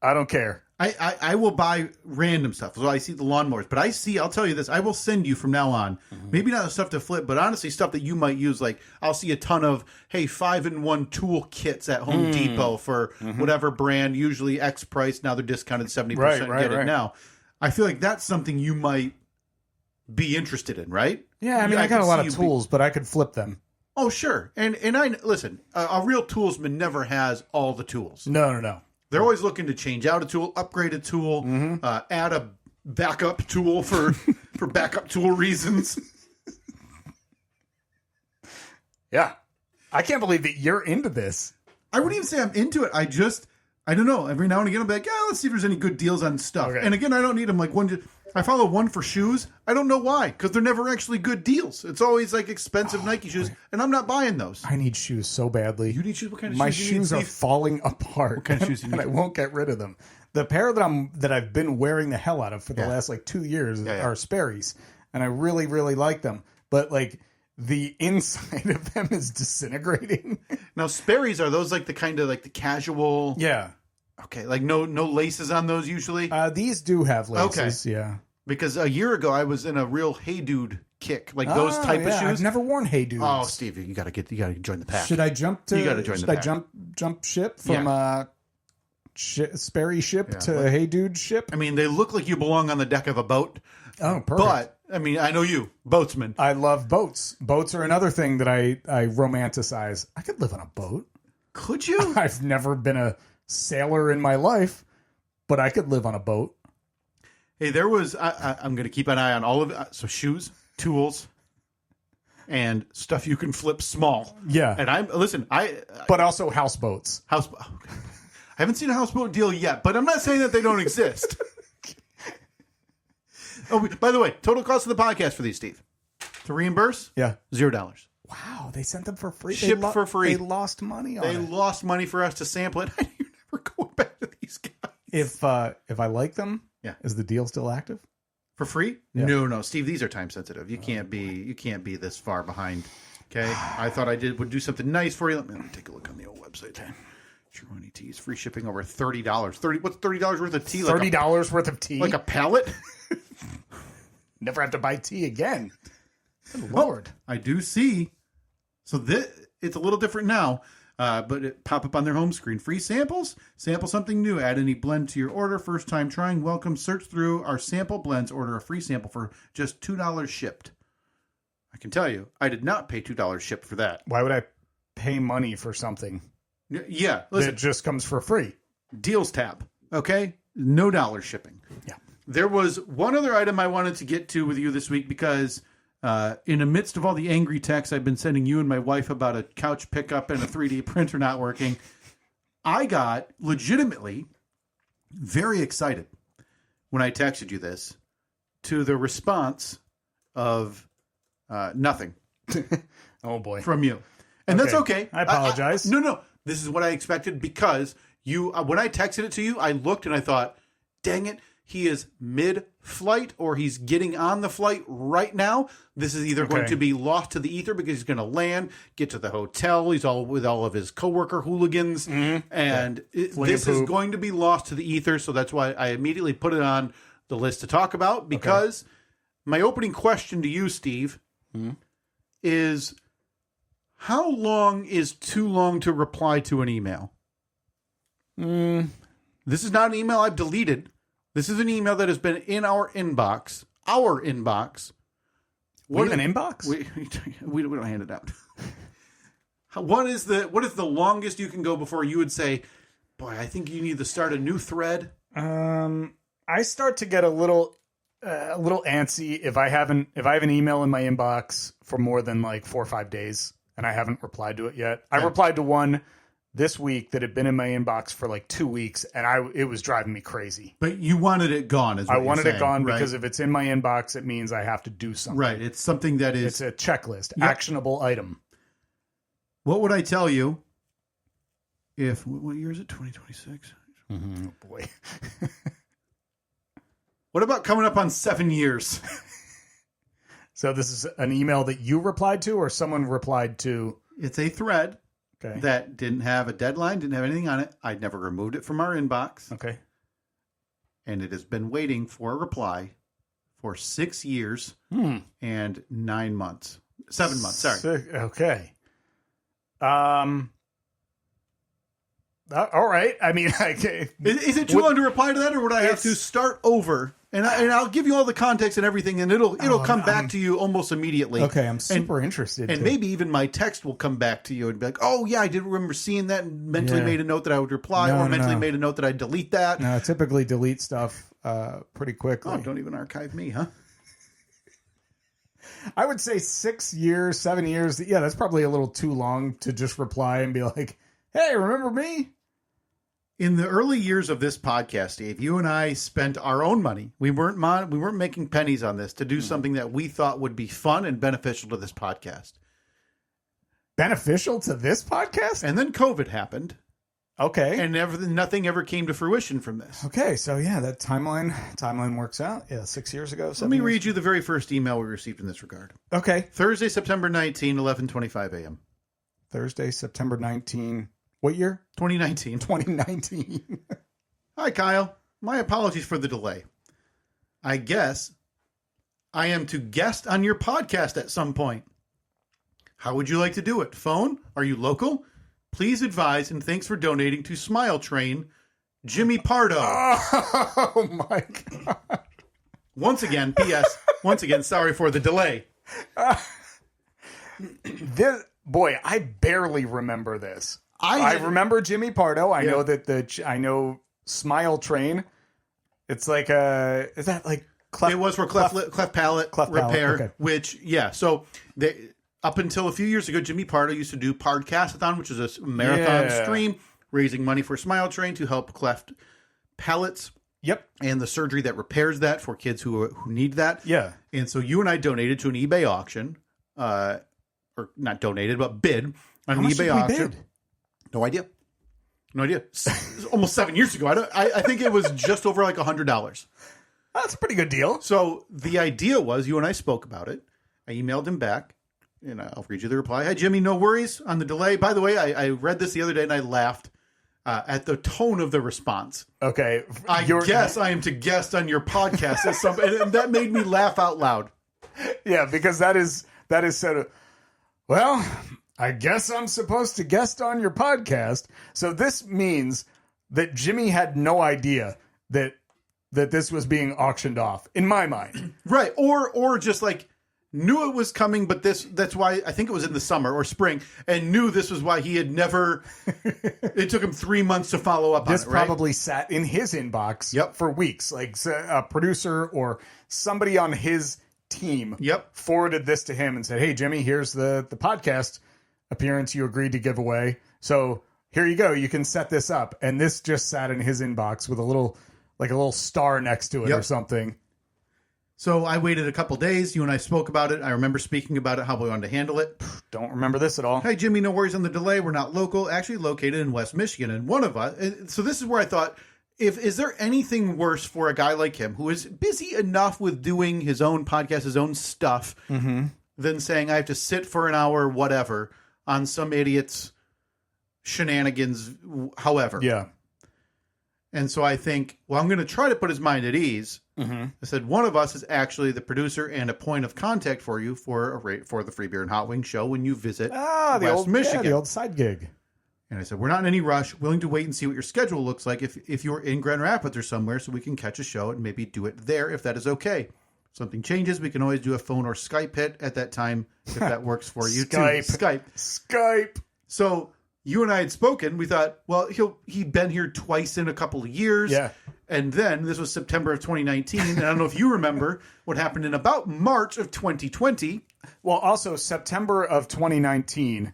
I don't care. I will buy random stuff. So I see the lawnmowers, but I'll tell you this, I will send you from now on, maybe not the stuff to flip, but honestly stuff that you might use. Like I'll see a ton of, 5-in-1 tool kits at Home Depot for whatever brand, usually X price. Now they're discounted 70%. Right. It now. I feel like that's something you might be interested in, right? Yeah, I mean, I got can a lot see of you tools, but I could flip them. Oh, sure. And I listen, a real toolsman never has all the tools. No. They're always looking to change out a tool, upgrade a tool, add a backup tool for backup tool reasons. Yeah. I can't believe that you're into this. I wouldn't even say I'm into it. I don't know. Every now and again, I'm like, let's see if there's any good deals on stuff. Okay. And again, I don't need them. Like I follow one for shoes. I don't know why, because they're never actually good deals. It's always like expensive Nike shoes, and I'm not buying those. I need shoes so badly. You need shoes? What kind of My shoes do you need, shoes are Steve? falling apart. What kind of shoes do you and need? I won't get rid of them. The pair that I've been wearing the hell out of for the last 2 years are Sperry's, and I really, really like them. But the inside of them is disintegrating. Now, Sperry's, are those like the kind of like the casual? Yeah. Okay, like no laces on those usually? These do have laces. Okay. Yeah. Because a year ago I was in a real Hey Dude kick, like those type of shoes. I've never worn Hey Dudes. Oh, Steve, you gotta join the pack. Should I jump to? You gotta join the pack. Should I jump ship from Sperry ship to Hey Dude ship? I mean, they look like you belong on the deck of a boat. Oh, perfect. But I mean, I know you, boatsman. I love boats. Boats are another thing that I romanticize. I could live on a boat. Could you? I've never been a sailor in my life, but I could live on a boat. Hey, there was. I'm going to keep an eye on all of it. So shoes, tools, and stuff you can flip small. Yeah. And but also houseboats. I haven't seen a houseboat deal yet, but I'm not saying that they don't exist. Oh, by the way, total cost of the podcast for these, Steve, to reimburse? Yeah, $0. Wow, they sent them for free. Shipped for free. They lost money on it. They lost money for us to sample it. You're never going back to these guys. If I like them, is the deal still active? For free? Yeah. No, Steve. These are time sensitive. You can't be this far behind. Okay, I thought I would do something nice for you. Let me take a look on the old website. Chironi teas, free shipping over $30. What's $30 worth of tea? $30 worth of tea, like a pallet. Never have to buy tea again. Good Lord, I do see. So it's a little different now. But it pop up on their home screen. Free samples? Sample something new. Add any blend to your order. First time trying. Welcome. Search through our sample blends. Order a free sample for just $2 shipped. I can tell you, I did not pay $2 shipped for that. why would I pay money for something Yeah. Listen, that just comes for free? Deals tab. Okay? No dollar shipping. Yeah. There was one other item I wanted to get to with you this week because in the midst of all the angry texts I've been sending you and my wife about a couch pickup and a 3D printer not working, I got legitimately very excited when I texted you this to the response of nothing. Oh boy. From you. And that's okay. I apologize. No. This is what I expected because when I texted it to you, I looked and I thought, dang it, he is mid-flight or he's getting on the flight right now. This is either going to be lost to the ether because he's going to land, get to the hotel. He's all with all of his coworker hooligans. And this is going to be lost to the ether. So that's why I immediately put it on the list to talk about, because my opening question to you, Steve, is how long is too long to reply to an email? This is not an email I've deleted. This is an email that has been in our inbox. Our inbox. We have an inbox? We don't hand it out. What is the longest you can go before you would say, boy, I think you need to start a new thread? I start to get a little antsy if I have an email in my inbox for more than like 4 or 5 days and I haven't replied to it yet. I replied to one this week that had been in my inbox for like 2 weeks, and it was driving me crazy. But you wanted it gone, I wanted it gone because if it's in my inbox, it means I have to do something. Right. It's something that is... It's a checklist, actionable item. What would I tell you if... What year is it? 2026? Oh, boy. What about coming up on 7 years? So this is an email that you replied to or someone replied to? It's a thread. Okay. That didn't have a deadline, didn't have anything on it. I'd never removed it from our inbox. Okay. And it has been waiting for a reply for 6 years and 9 months. 7 months, sorry. Okay. All right. I mean, is it too long to reply to that, or would I have to start over? And I'll give you all the context and everything, and it'll come back to you almost immediately. Okay, I'm super interested. And maybe even my text will come back to you and be like, oh, yeah, I did remember seeing that and mentally made a note that I would reply, or mentally made a note that I'd delete that. No, I typically delete stuff pretty quickly. Oh, don't even archive me, huh? I would say 6 years, 7 years. Yeah, that's probably a little too long to just reply and be like, hey, remember me? In the early years of this podcast, Dave, you and I spent our own money. We weren't making pennies on this to do something that we thought would be fun and beneficial to this podcast. Beneficial to this podcast? And then COVID happened. Okay. And nothing ever came to fruition from this. Okay, so yeah, that timeline works out. Yeah, 6 years ago. Let me read you the very first email we received in this regard. Okay. Thursday, September 19, 11:25 a.m. Thursday, September 19. What year? 2019. 2019. Hi, Kyle. My apologies for the delay. I guess I am to guest on your podcast at some point. How would you like to do it? Phone? Are you local? Please advise, and thanks for donating to Smile Train, Jimmy Pardo. Oh, my God. Once again, P.S. Once again, sorry for the delay. Boy, I barely remember this. I remember Jimmy Pardo. I know that I know Smile Train. It's like is that like it was for cleft palate repair, okay. Which so up until a few years ago, Jimmy Pardo used to do Pardcast-a-thon, which is a marathon stream raising money for Smile Train to help cleft palates. Yep. And the surgery that repairs that for kids who need that. Yeah. And so you and I donated to an eBay auction, or not donated, but bid on an eBay auction. Bid? No idea. Almost 7 years ago. I think it was just over like $100. That's a pretty good deal. So the idea was, you and I spoke about it. I emailed him back, and I'll read you the reply. Hi, Jimmy. No worries on the delay. By the way, I read this the other day and I laughed at the tone of the response. Okay. I guess I am to guest on your podcast at some, and that made me laugh out loud. Yeah, because that is sort of, well, I guess I'm supposed to guest on your podcast. So this means that Jimmy had no idea that this was being auctioned off, in my mind. Right. Or just like knew it was coming, but that's why I think it was in the summer or spring, and knew this was why he had never, it took him 3 months to follow up on it. This probably sat in his inbox for weeks. Like a producer or somebody on his team forwarded this to him and said, hey, Jimmy, here's the podcast appearance you agreed to give away. So here you go. You can set this up. And this just sat in his inbox with a little star next to it or something. So I waited a couple days. You and I spoke about it. I remember speaking about it, how we wanted to handle it. Don't remember this at all. Hey, Jimmy, no worries on the delay. We're not local, actually located in West Michigan. And one of us, so this is where I thought, is there anything worse for a guy like him who is busy enough with doing his own podcast, his own stuff, than saying I have to sit for an hour, whatever, on some idiot's shenanigans, however. Yeah. And so I think, well, I'm going to try to put his mind at ease. I said, one of us is actually the producer and a point of contact for you for the Free Beer and Hot Wings show when you visit West Michigan. Yeah, the old side gig. And I said, we're not in any rush, willing to wait and see what your schedule looks like if you're in Grand Rapids or somewhere so we can catch a show and maybe do it there if that is okay. If something changes, we can always do a phone or Skype hit at that time if that works for you too. Skype. So you and I had spoken. We thought, well, he'd been here twice in a couple of years. Yeah. And then this was September of 2019. And I don't know if you remember what happened in about March of 2020. Well, also September of 2019,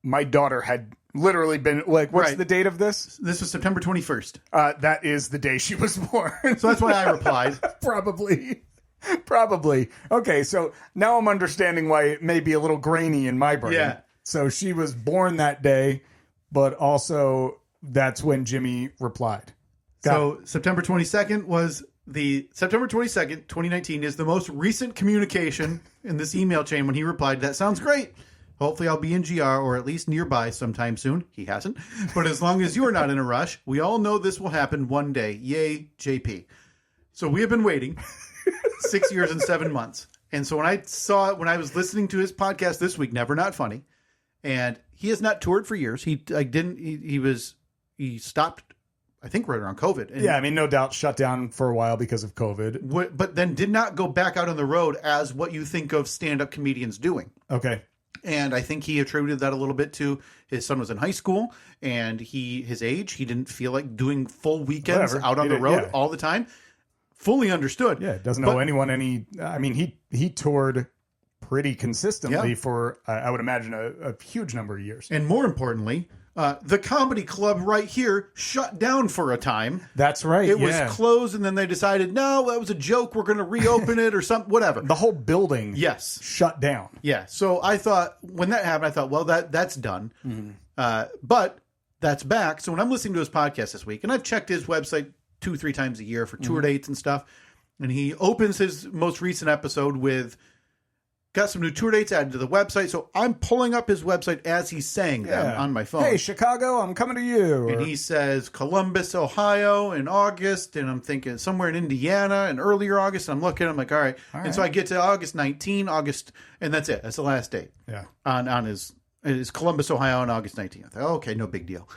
my daughter had literally been like, what's the date of this? This was September 21st. That is the day she was born. So that's why I replied. Probably. Okay, so now I'm understanding why it may be a little grainy in my brain. Yeah. So she was born that day, but also that's when Jimmy replied. So September 22nd was September 22nd, 2019 is the most recent communication in this email chain when he replied, that sounds great. Hopefully I'll be in GR or at least nearby sometime soon. He hasn't. But as long as you're not in a rush, we all know this will happen one day. Yay, JP. So we have been waiting 6 years and 7 months. And so when I was listening to his podcast this week, Never Not Funny, and he has not toured for years. He stopped, I think, right around COVID. And yeah, I mean, no doubt shut down for a while because of COVID. But then did not go back out on the road as what you think of stand-up comedians doing. Okay. And I think he attributed that a little bit to his son was in high school and his age. He didn't feel like doing full weekends out on the road all the time. Fully understood. Yeah, doesn't owe anyone any. I mean, he toured pretty consistently for, I would imagine, a huge number of years. And more importantly, the comedy club right here shut down for a time. That's right. It was closed, and then they decided, no, that was a joke. We're going to reopen it or something, whatever. The whole building shut down. Yeah. So I thought, when that happened, I thought, well, that's done. But that's back. So when I'm listening to his podcast this week, and I've checked his website 2-3 times a year for tour dates and stuff, and he opens his most recent episode with, got some new tour dates added to the website. So I'm pulling up his website as he's saying them on my phone. Hey, Chicago, I'm coming to you. And he says Columbus, Ohio in August. And I'm thinking somewhere in Indiana in earlier August. And I'm looking, I'm like, all right. And so I get to August 19, and that's it. That's the last date. Yeah. On his Columbus, Ohio on August 19th. I thought, okay, no big deal.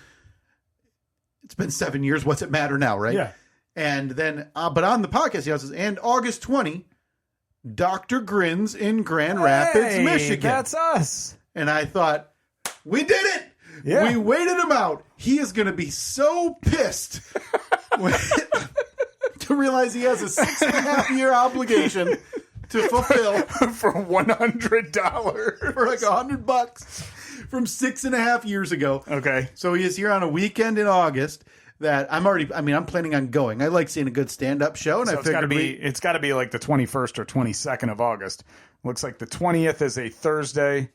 It's been 7 years. What's it matter now, right? Yeah. And then, but on the podcast, he also says, and August 20, Dr. Grins in Grand Rapids, Michigan. That's us. And I thought, we did it. Yeah. We waited him out. He is going to be so pissed to realize he has a 6.5-year obligation to fulfill for $100. For like $100 from 6.5 years ago. Okay. So he is here on a weekend in August that I'm planning on going. I like seeing a good stand-up show, and so I figured it's got to be like the 21st or 22nd of August. Looks like the 20th is a Thursday,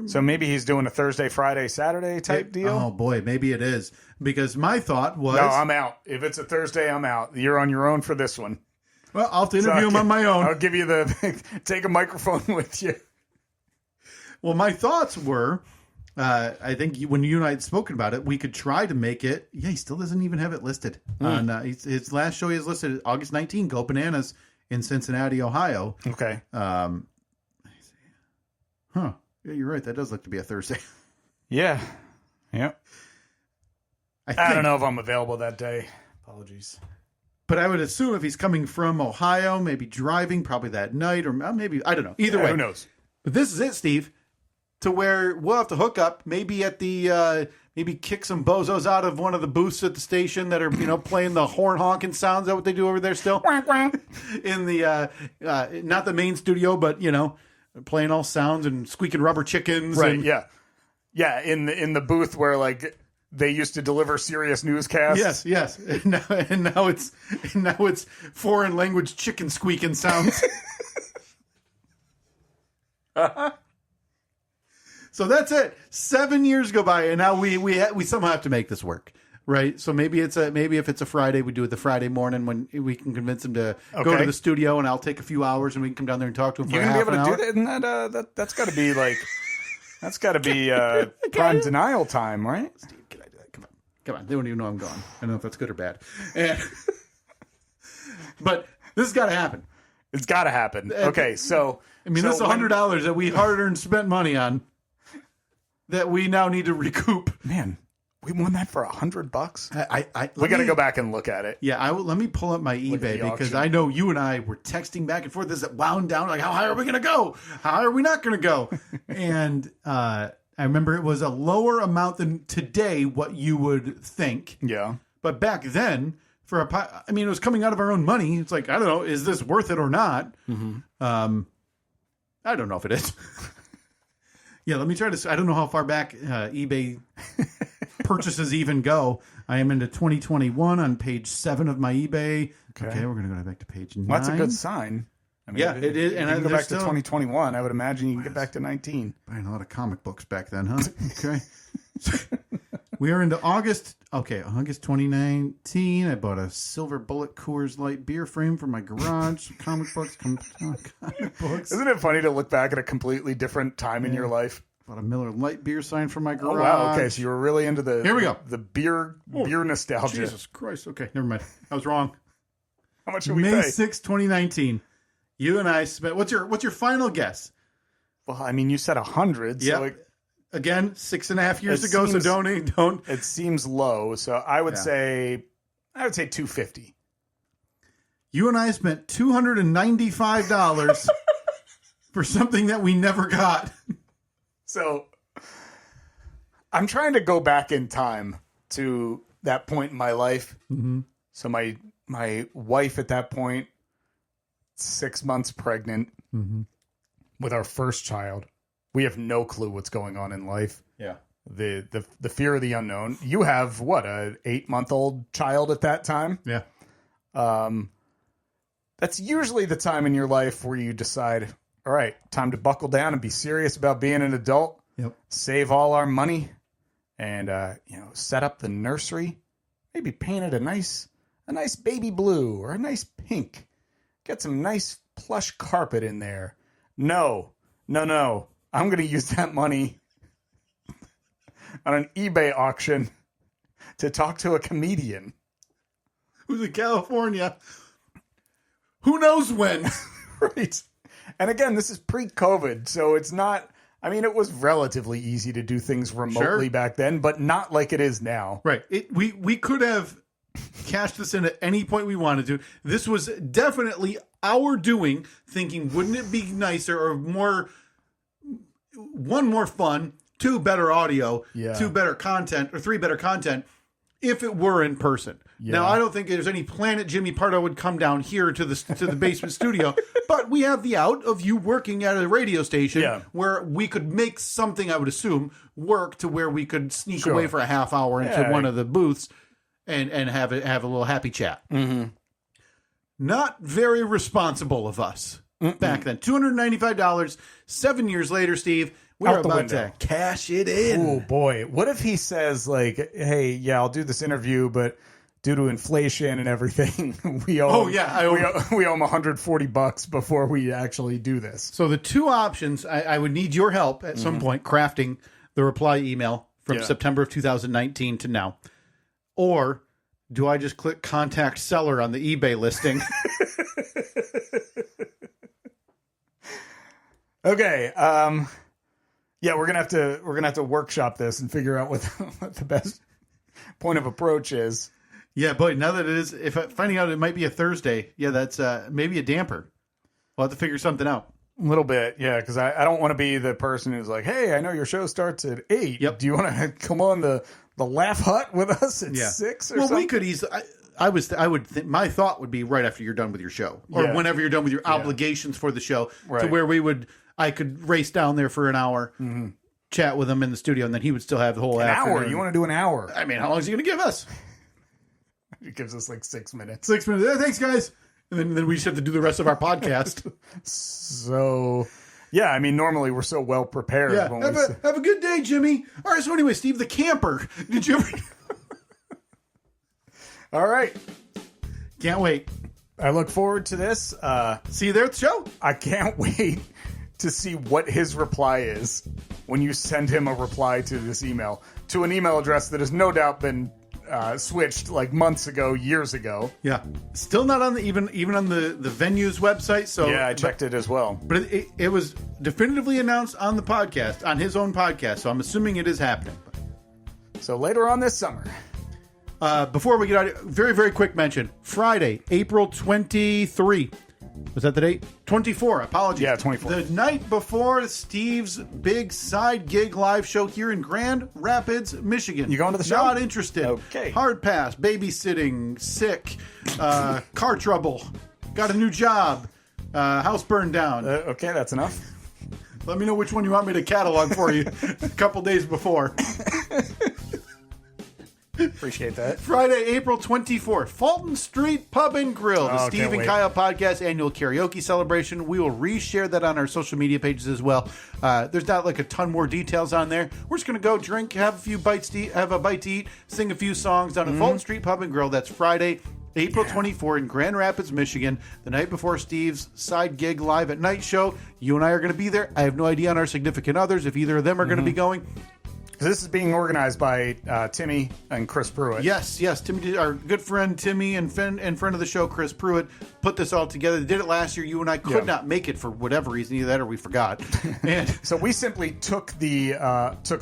so maybe he's doing a Thursday, Friday, Saturday type deal. Oh boy, maybe it is, because my thought was, no, I'm out. If it's a Thursday, I'm out. You're on your own for this one. Well, I'll have to interview him on my own. I'll give you take a microphone with you. Well, my thoughts were, I think when you and I had spoken about it, we could try to make it. Yeah, he still doesn't even have it listed. On his last show he has listed August 19, Go Bananas in Cincinnati, Ohio. Okay. Yeah, you're right. That does look to be a Thursday. Yeah. Yep. I don't know if I'm available that day. Apologies. But I would assume if he's coming from Ohio, maybe driving probably that night, or maybe, I don't know. Either way. Who knows? But this is it, Steve. To where we'll have to hook up, maybe at the maybe kick some bozos out of one of the booths at the station that are playing the horn honking sounds. Is that what they do over there still? In the not the main studio, but playing all sounds and squeaking rubber chickens. Right? Yeah. In the booth where like they used to deliver serious newscasts. Yes. And now it's foreign language chicken squeaking sounds. So that's it. 7 years go by, and now we somehow have to make this work, right? So maybe if it's a Friday, we do it the Friday morning when we can convince him to go to the studio, and I'll take a few hours, and we can come down there and talk to him for You're half gonna be able to do that? Isn't that's got to be like prime denial time, right? Steve, can I do that? Come on. They don't even know I'm gone. I don't know if that's good or bad. But this has got to happen. It's got to happen. Okay, so I mean, this is $100 that we hard-earned spent money on that we now need to recoup. Man, we won that for $100. We got to me go back and look at it. Yeah, let me pull up my eBay because auction. I know you and I were texting back and forth. This wound down like, how high are we going to go? How high are we not going to go? And I remember it was a lower amount than today what you would think. Yeah, but back then it was coming out of our own money. It's like, I don't know, is this worth it or not? Mm-hmm. I don't know if it is. Yeah, let me try to. I don't know how far back eBay purchases even go. I am into 2021 on page 7 of my eBay. Okay, we're going to go back to page 9. Well, that's a good sign. I mean, yeah, it is. And you can go back to 2021. I would imagine you can get back to 19. Buying a lot of comic books back then, huh? Okay. We are into August. Okay, August 2019. I bought a silver Bullet Coors Light beer frame for my garage. Some comic books. Comic books. Isn't it funny to look back at a completely different time in your life? Bought a Miller Light beer sign for my garage. Oh wow! Okay, so you were really into the here we go the beer nostalgia. Jesus Christ! Okay, never mind. I was wrong. How much did we pay? May 6, 2019. You and I spent. What's your final guess? Well, I mean, you said 100. Yeah. So again, 6.5 years ago. So don't. It seems low. So I would say 250. You and I spent $295 for something that we never got. So I'm trying to go back in time to that point in my life. Mm-hmm. So my wife at that point, 6 months pregnant with our first child. We have no clue what's going on in life. Yeah. The fear of the unknown. You have what, a 8-month-old child at that time? Yeah. That's usually the time in your life where you decide, all right, time to buckle down and be serious about being an adult. Yep. Save all our money and set up the nursery. Maybe paint it a nice baby blue or a nice pink. Get some nice plush carpet in there. No. I'm going to use that money on an eBay auction to talk to a comedian who's in California. Who knows when? Right. And again, this is pre-COVID, so it's not. I mean, it was relatively easy to do things remotely back then, but not like it is now. Right. We could have cashed this in at any point we wanted to. This was definitely our doing, thinking, wouldn't it be nicer or more fun, 2 better audio, 2 better content, or 3 better content if it were in person. Yeah. Now, I don't think there's any planet Jimmy Pardo would come down here to the basement studio, but we have the out of you working at a radio station where we could make something, I would assume, work to where we could sneak away for a half hour into one of the booths and have a little happy chat. Mm-hmm. Not very responsible of us back then. $295, 7 years later, Steve, we're about to cash it in. Oh, boy. What if he says, like, hey, yeah, I'll do this interview, but due to inflation and everything, we owe him $140 before we actually do this. So the 2 options, I would need your help at some point crafting the reply email from September of 2019 to now. Or do I just click contact seller on the eBay listing? Okay. Yeah, we're gonna have to workshop this and figure out what the best point of approach is. Yeah, boy, now that it is, finding out it might be a Thursday, that's maybe a damper. We'll have to figure something out. A little bit, yeah, because I don't want to be the person who's like, hey, I know your show starts at 8. Yep. Do you want to come on the Laugh Hut with us at 6 or something? We could easily. My thought would be right after you're done with your show, or whenever you're done with your obligations for the show, to where I could race down there for an hour, chat with him in the studio, and then he would still have the whole An afternoon. hour. You want to do an hour? I mean, how long is he going to give us? He gives us like 6 minutes. 6 minutes. Thanks, guys. And then we just have to do the rest of our podcast. So, yeah, I mean, normally we're so well prepared. Yeah. When Have a good day, Jimmy. All right. So anyway, Steve the camper. Did you ever? All right. Can't wait. I look forward to this. See you there at the show. I can't wait to see what his reply is when you send him a reply to this email, to an email address that has no doubt been switched like months ago, years ago. Yeah. Still not on the even on the venue's website. So Yeah, I checked it as well. But it was definitively announced on the podcast, on his own podcast. So I'm assuming it is happening. So later on this summer. Before we get out, very, very quick mention. Friday, April 23. Was that the date? 24. Apologies. Yeah, 24. The night before Steve's big side gig live show here in Grand Rapids, Michigan. You going to the show? Not interested. Okay. Hard pass. Babysitting. Sick. Car trouble. Got a new job. House burned down. Okay, that's enough. Let me know which one you want me to catalog for you a couple days before. Appreciate that. Friday, April 24th, Fulton Street Pub and Grill, the Oh, Steve can't and wait. Kyle podcast annual karaoke celebration. We will reshare that on our social media pages as well. There's not like a ton more details on there. We're just going to go drink, have a few bites to eat, have a bite to eat, sing a few songs down at Fulton Street Pub and Grill. That's Friday, April 24 in Grand Rapids, Michigan, the night before Steve's side gig live at night show. You and I are going to be there. I have no idea on our significant others if either of them are going to be going. This is being organized by Timmy and Chris Pruitt. Yes. Timmy, our good friend Timmy and friend of the show, Chris Pruitt, put this all together. They did it last year. You and I could not make it for whatever reason, either that or we forgot. And So we simply took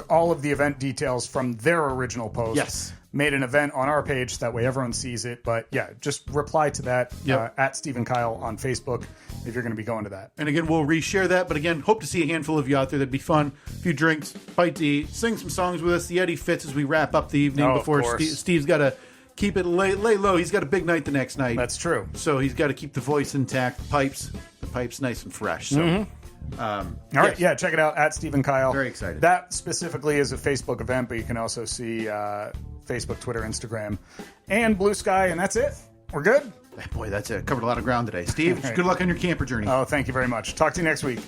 all of the event details from their original post. Yes. Made an event on our page. That way everyone sees it. But yeah, just reply to that at Steve and Kyle on Facebook if you're going to be going to that. And again, we'll reshare that. But again, hope to see a handful of you out there. That'd be fun. A few drinks, bite to eat, sing some songs with us. The Eddie fits as we wrap up the evening Oh, of before course. Steve's got to keep it lay low. He's got a big night the next night. That's true. So he's got to keep the voice intact. The pipes nice and fresh. So. All right, yeah, check it out at Steve and Kyle. Very excited. That specifically is a Facebook event, but you can also see Facebook, Twitter, Instagram, and Blue Sky, and that's it. We're good? Boy, that's it. Covered a lot of ground today. Steve, good luck on your camper journey. Oh, thank you very much. Talk to you next week.